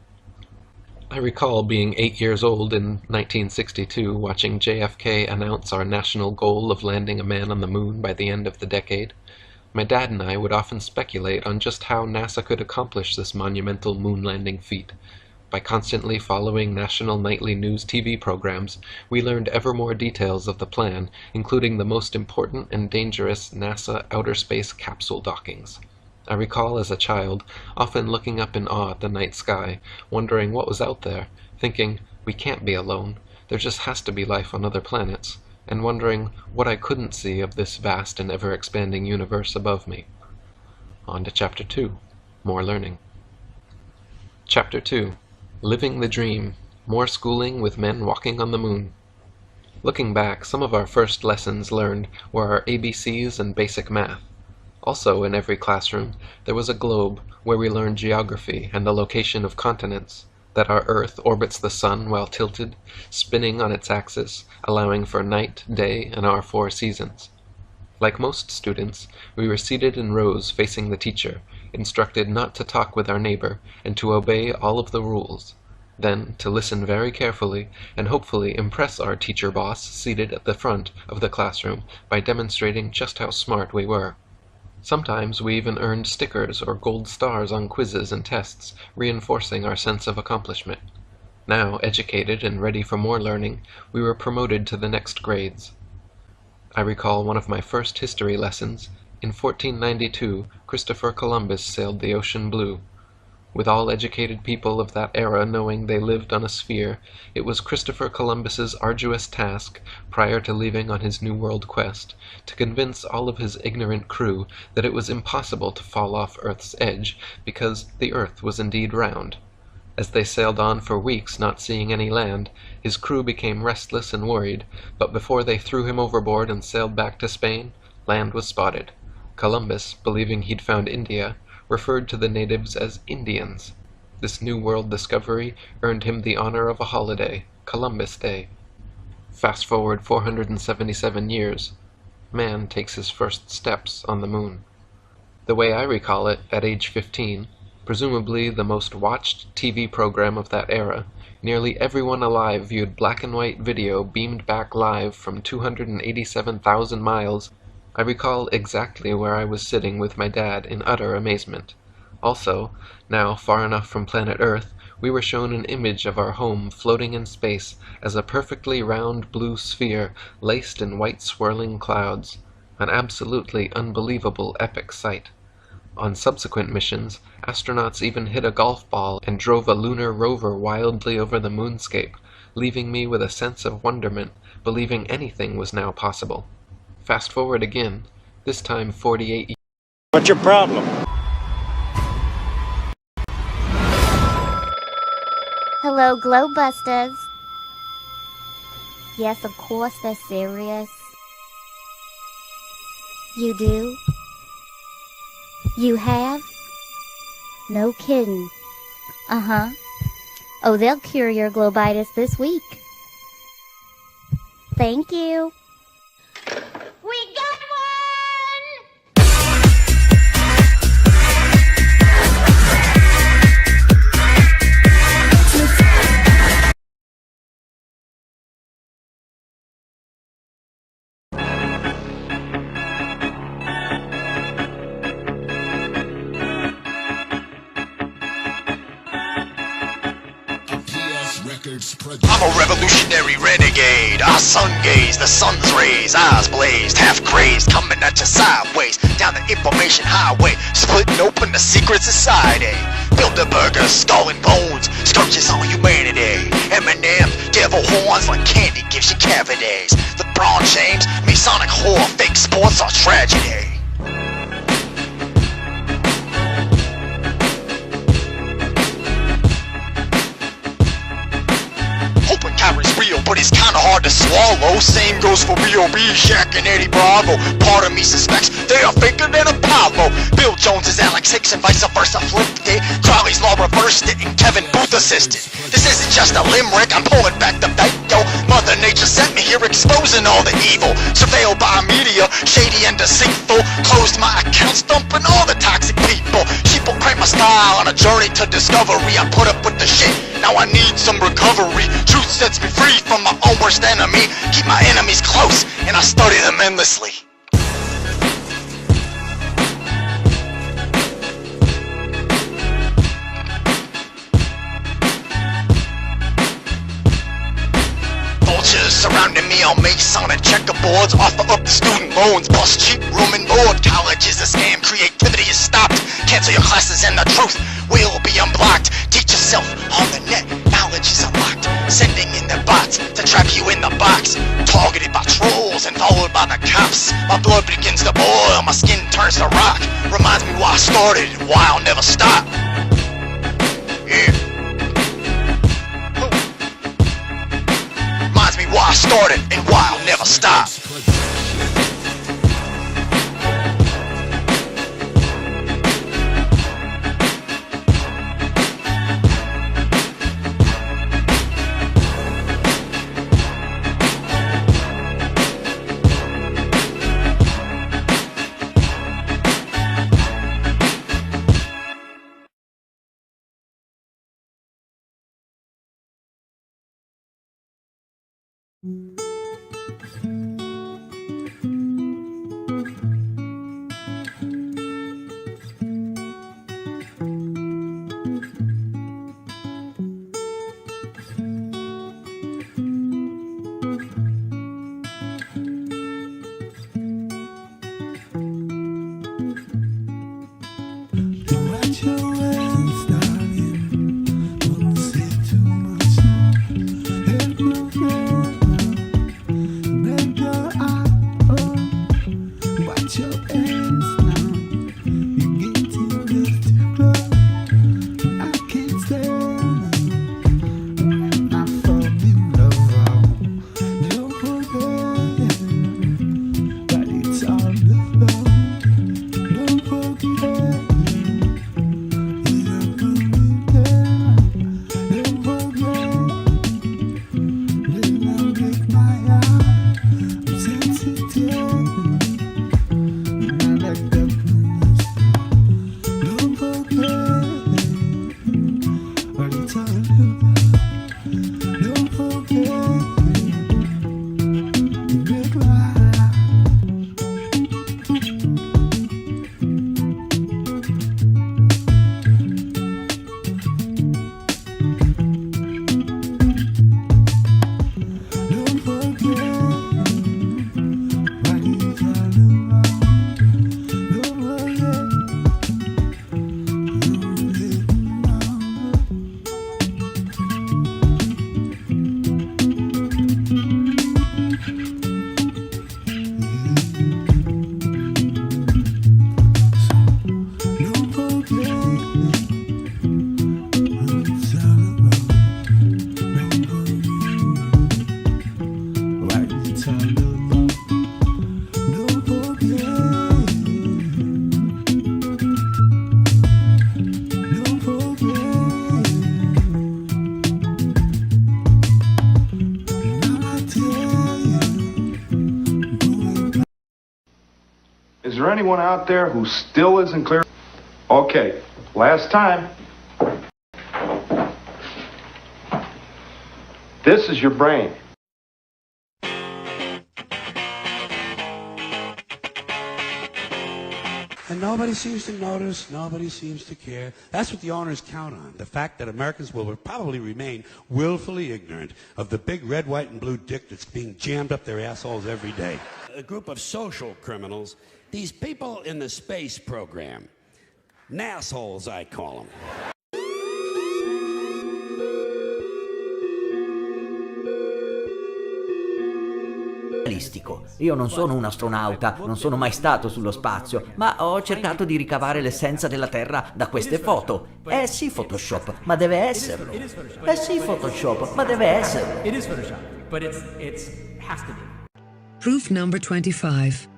I recall being 8 years old in 1962 watching JFK announce our national goal of landing a man on the moon by the end of the decade. My dad and I would often speculate on just how NASA could accomplish this monumental moon landing feat. By constantly following national nightly news TV programs, we learned ever more details of the plan, including the most important and dangerous NASA outer space capsule dockings. I recall as a child often looking up in awe at the night sky, wondering what was out there, thinking, we can't be alone, there just has to be life on other planets, and wondering what I couldn't see of this vast and ever-expanding universe above me. On to Chapter 2, More Learning. Chapter 2, Living the Dream, More Schooling with Men Walking on the Moon. Looking back, some of our first lessons learned were our ABCs and basic math. Also, in every classroom, there was a globe where we learned geography and the location of continents, that our Earth orbits the Sun while tilted, spinning on its axis, allowing for night, day, and our 4 seasons. Like most students, we were seated in rows facing the teacher, instructed not to talk with our neighbor and to obey all of the rules, then to listen very carefully and hopefully impress our teacher boss seated at the front of the classroom by demonstrating just how smart we were. Sometimes we even earned stickers or gold stars on quizzes and tests, reinforcing our sense of accomplishment. Now, educated and ready for more learning, we were promoted to the next grades. I recall one of my first history lessons. In 1492, Christopher Columbus sailed the ocean blue. With all educated people of that era knowing they lived on a sphere, it was Christopher Columbus's arduous task, prior to leaving on his New World quest, to convince all of his ignorant crew that it was impossible to fall off Earth's edge, because the Earth was indeed round. As they sailed on for weeks not seeing any land, his crew became restless and worried, but before they threw him overboard and sailed back to Spain, land was spotted. Columbus, believing he'd found India, referred to the natives as Indians. This New World discovery earned him the honor of a holiday, Columbus Day. Fast forward 477 years, man takes his first steps on the moon. The way I recall it, at age 15, presumably the most watched TV program of that era, nearly everyone alive viewed black and white video beamed back live from 287,000 miles. I recall exactly where I was sitting with my dad in utter amazement. Also, now far enough from planet Earth, we were shown an image of our home floating in space as a perfectly round blue sphere laced in white swirling clouds, an absolutely unbelievable epic sight. On subsequent missions, astronauts even hit a golf ball and drove a lunar rover wildly over the moonscape, leaving me with a sense of wonderment, believing anything was now possible. Fast forward again, this time 48 years. What's your problem? Hello, Globebusters. Yes, of course they're serious. You do? You have? No kidding. Uh-huh. Oh, they'll cure your globitis this week. Thank you. We got I'm a revolutionary renegade. I sun gaze, the sun's rays, eyes blazed, half crazed, coming at you sideways, down the information highway, splitting open the secret society. Bilderberger, skull and bones, scourges on humanity. Eminem, devil horns like candy gives you cavities. LeBron James, Masonic whore, fake sports are tragedy. Kyrie's real, but it's kinda hard to swallow. Same goes for B.O.B., Shaq and Eddie Bravo. Part of me suspects they are faker than Apollo. Bill Jones is Alex Hicks and vice versa flipped it. Charlie's Law reversed it and Kevin Booth assisted. This isn't just a limerick, I'm pulling back the bait, yo. Mother Nature sent me here exposing all the evil. Surveilled by media, shady and deceitful. Closed my accounts, dumping all the toxic people. Sheeple cranked my style on a journey to discovery. I put up with the shit, now I need some recovery. Truth sets me free from my own worst enemy. Keep my enemies close, and I study them endlessly. Vultures surrounding me on Masonic checkerboards. Offer up the student loans, plus cheap room and board. College is a scam, creativity is stopped. Cancel your classes and the truth will be unblocked. Teach yourself on the net, knowledge is unlocked. Sending in the bots to trap you in the box. Targeted by trolls and followed by the cops. My blood begins to boil, my skin turns to rock. Reminds me why I started and why I'll never stop. Yeah. Reminds me why I started and why I'll never stop. Is there anyone out there who still isn't clear? Okay, last time. This is your brain. And nobody seems to notice, nobody seems to care. That's what the owners count on, the fact that Americans will probably remain willfully ignorant of the big red, white, and blue dick that's being jammed up their assholes every day. A group of social criminals, these people in the space program, nassholes I call them. Io non sono un astronauta, non sono mai stato sullo spazio, ma ho cercato di ricavare l'essenza della Terra da queste foto. Sì Photoshop, ma deve esserlo. Sì Photoshop, ma deve esserlo. It is Photoshop, but it has to be. Proof number 25.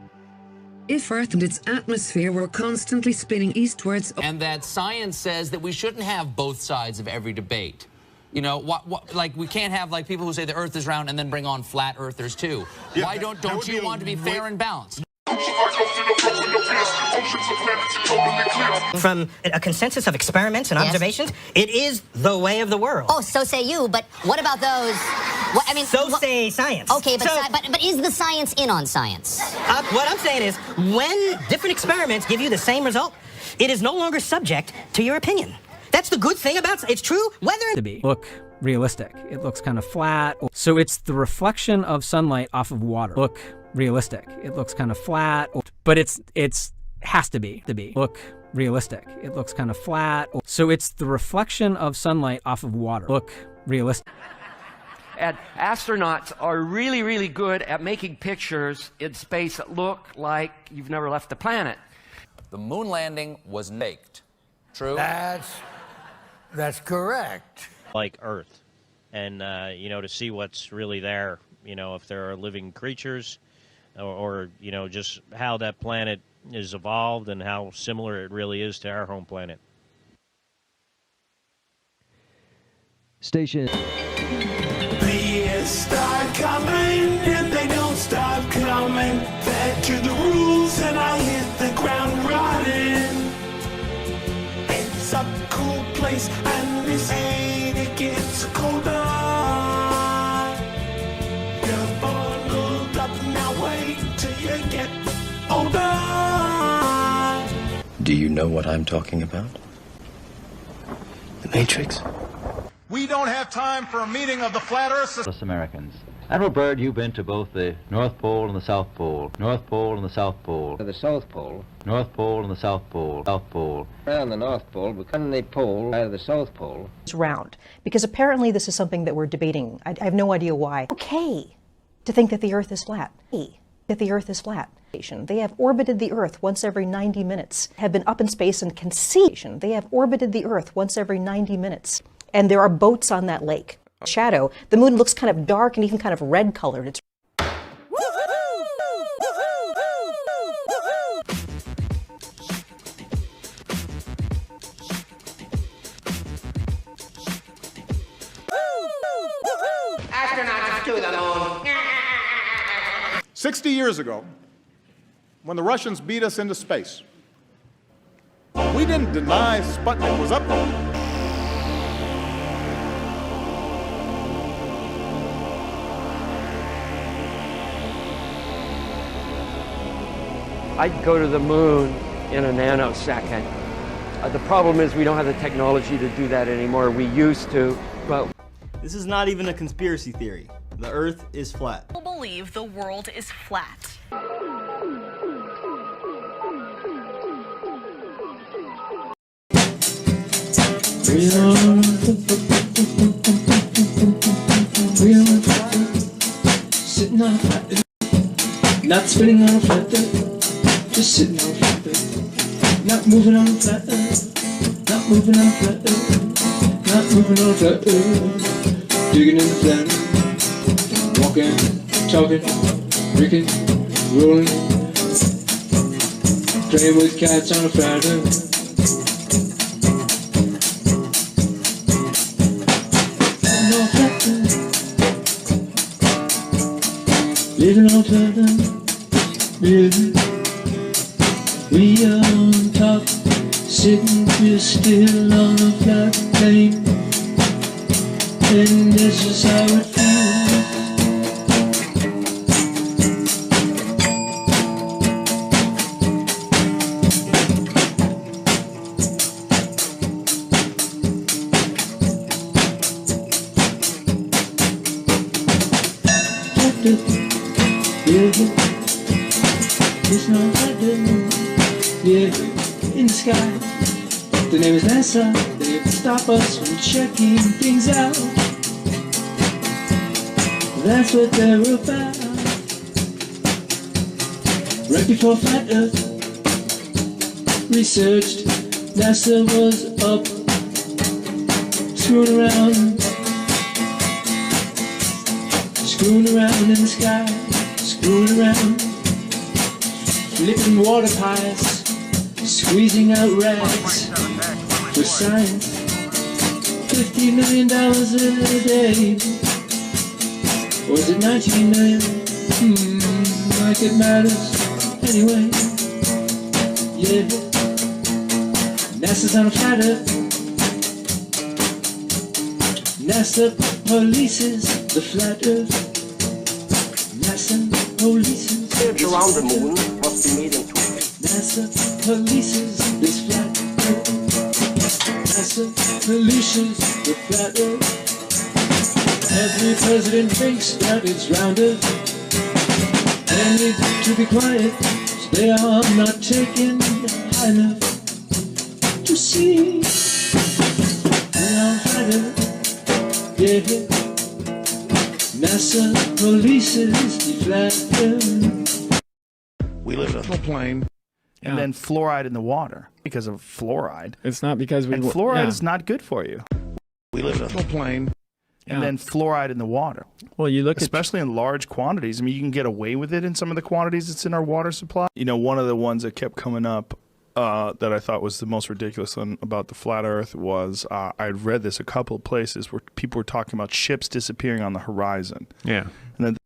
If Earth and its atmosphere were constantly spinning eastwards... And that science says that we shouldn't have both sides of every debate. You know, like we can't have like people who say the Earth is round and then bring on flat earthers too. Yeah, why don't you want to be fair and balanced? From a consensus of experiments and observations, it is the way of the world. Oh, so say you, but what about those? I mean, so say science. Okay, but is the science in on science? What I'm saying is, when different experiments give you the same result, it is no longer subject to your opinion. That's the good thing about it's true whether to be look realistic. It looks kind of flat. So it's the reflection of sunlight off of water. Look realistic. It looks kind of flat, but it's has to be look realistic. It looks kind of flat. So it's the reflection of sunlight off of water. Look realistic. And astronauts are really, really good at making pictures in space that look like you've never left the planet. The moon landing was faked. True? That's correct. Like Earth, and you know, to see what's really there, you know, if there are living creatures, or you know, just how that planet is evolved and how similar it really is to our home planet. Station. The years start coming and they don't stop coming. Back to the rules and I hit the ground running. It's a cool place and this ain't it gets colder. You're bundled up now, wait till you get older. Do you know what I'm talking about? The Matrix? We don't have time for a meeting of the flat earths. Us Americans. Admiral Byrd, you've been to both the North Pole and the South Pole. North Pole and the South Pole. To the South Pole. North Pole and the South Pole. South Pole. Around the North Pole, but on the pole out of the South Pole. It's round, because apparently this is something that we're debating. I have no idea why. Okay to think that the Earth is flat. That the Earth is flat. They have orbited the Earth once every 90 minutes, have been up in space and can see. They have orbited the Earth once every 90 minutes, and there are boats on that lake. Shadow, the moon looks kind of dark and even kind of red colored. It's Astronauts to the moon. 60 years ago, when the Russians beat us into space, we didn't deny Sputnik was up there. I'd go to the moon in a nanosecond. The problem is we don't have the technology to do that anymore. We used to, but... This is not even a conspiracy theory. The Earth is flat. People believe the world is flat. Sitting on a flat earth, not spinning on a flat earth, just sitting on a flat earth, not moving on a flat earth, not moving on a flat earth, not moving on a flat earth, digging in the planet, walking talking, drinking, rolling, playing with cats on a flat earth. Living on flat earth, living. We are on top, sitting here still on a flat plane, and this is how it feels. It's not like in the sky. The name is NASA. They stop us from checking things out. That's what they're about. Right before Flat Earth researched, NASA was up, screwing around in the sky, screwing around, flipping water pies, squeezing out rags for science. $50 million a day. Or is it 19 million? Like it matters anyway. Yeah. NASA's on a flat earth. NASA polices the flat earth. NASA polices. Search around the moon must be made in 2 days. NASA polices this flat earth. NASA polices the flat earth. Every president thinks that it's round earth. They need to be quiet, so they are not taken high enough to see. They are flat earth, yeah. NASA polices the flat earth. We live on a plane, and then fluoride in the water because of fluoride. It's not because we... And fluoride is not good for you. We live on a plane, and then fluoride in the water. Well, you look especially in large quantities. I mean, you can get away with it in some of the quantities that's in our water supply. You know, one of the ones that kept coming up that I thought was the most ridiculous one about the flat Earth was I'd read this a couple of places where people were talking about ships disappearing on the horizon. Yeah. And then